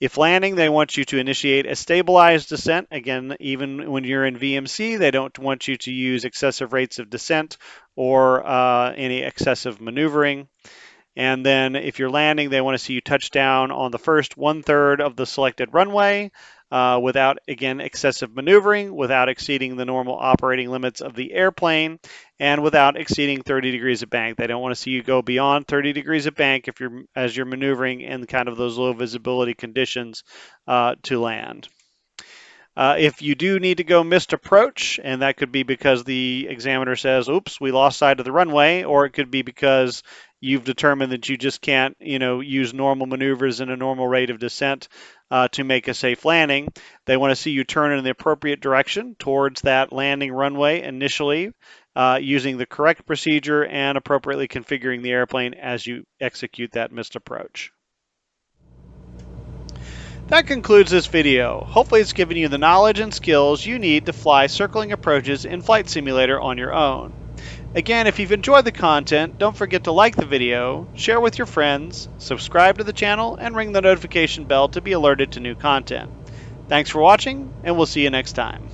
If landing, they want you to initiate a stabilized descent. Again, even when you're in VMC, they don't want you to use excessive rates of descent or any excessive maneuvering. And then if you're landing, they want to see you touch down on the first 1/3 of the selected runway without, again, excessive maneuvering, without exceeding the normal operating limits of the airplane, and without exceeding 30 degrees of bank. They don't want to see you go beyond 30 degrees of bank as you're maneuvering in kind of those low visibility conditions to land. If you do need to go missed approach, and that could be because the examiner says, oops, we lost sight of the runway, or it could be because you've determined that you just can't, use normal maneuvers in a normal rate of descent to make a safe landing. They want to see you turn in the appropriate direction towards that landing runway initially, using the correct procedure and appropriately configuring the airplane as you execute that missed approach. That concludes this video. Hopefully it's given you the knowledge and skills you need to fly circling approaches in Flight Simulator on your own. Again, if you've enjoyed the content, don't forget to like the video, share with your friends, subscribe to the channel, and ring the notification bell to be alerted to new content. Thanks for watching, and we'll see you next time.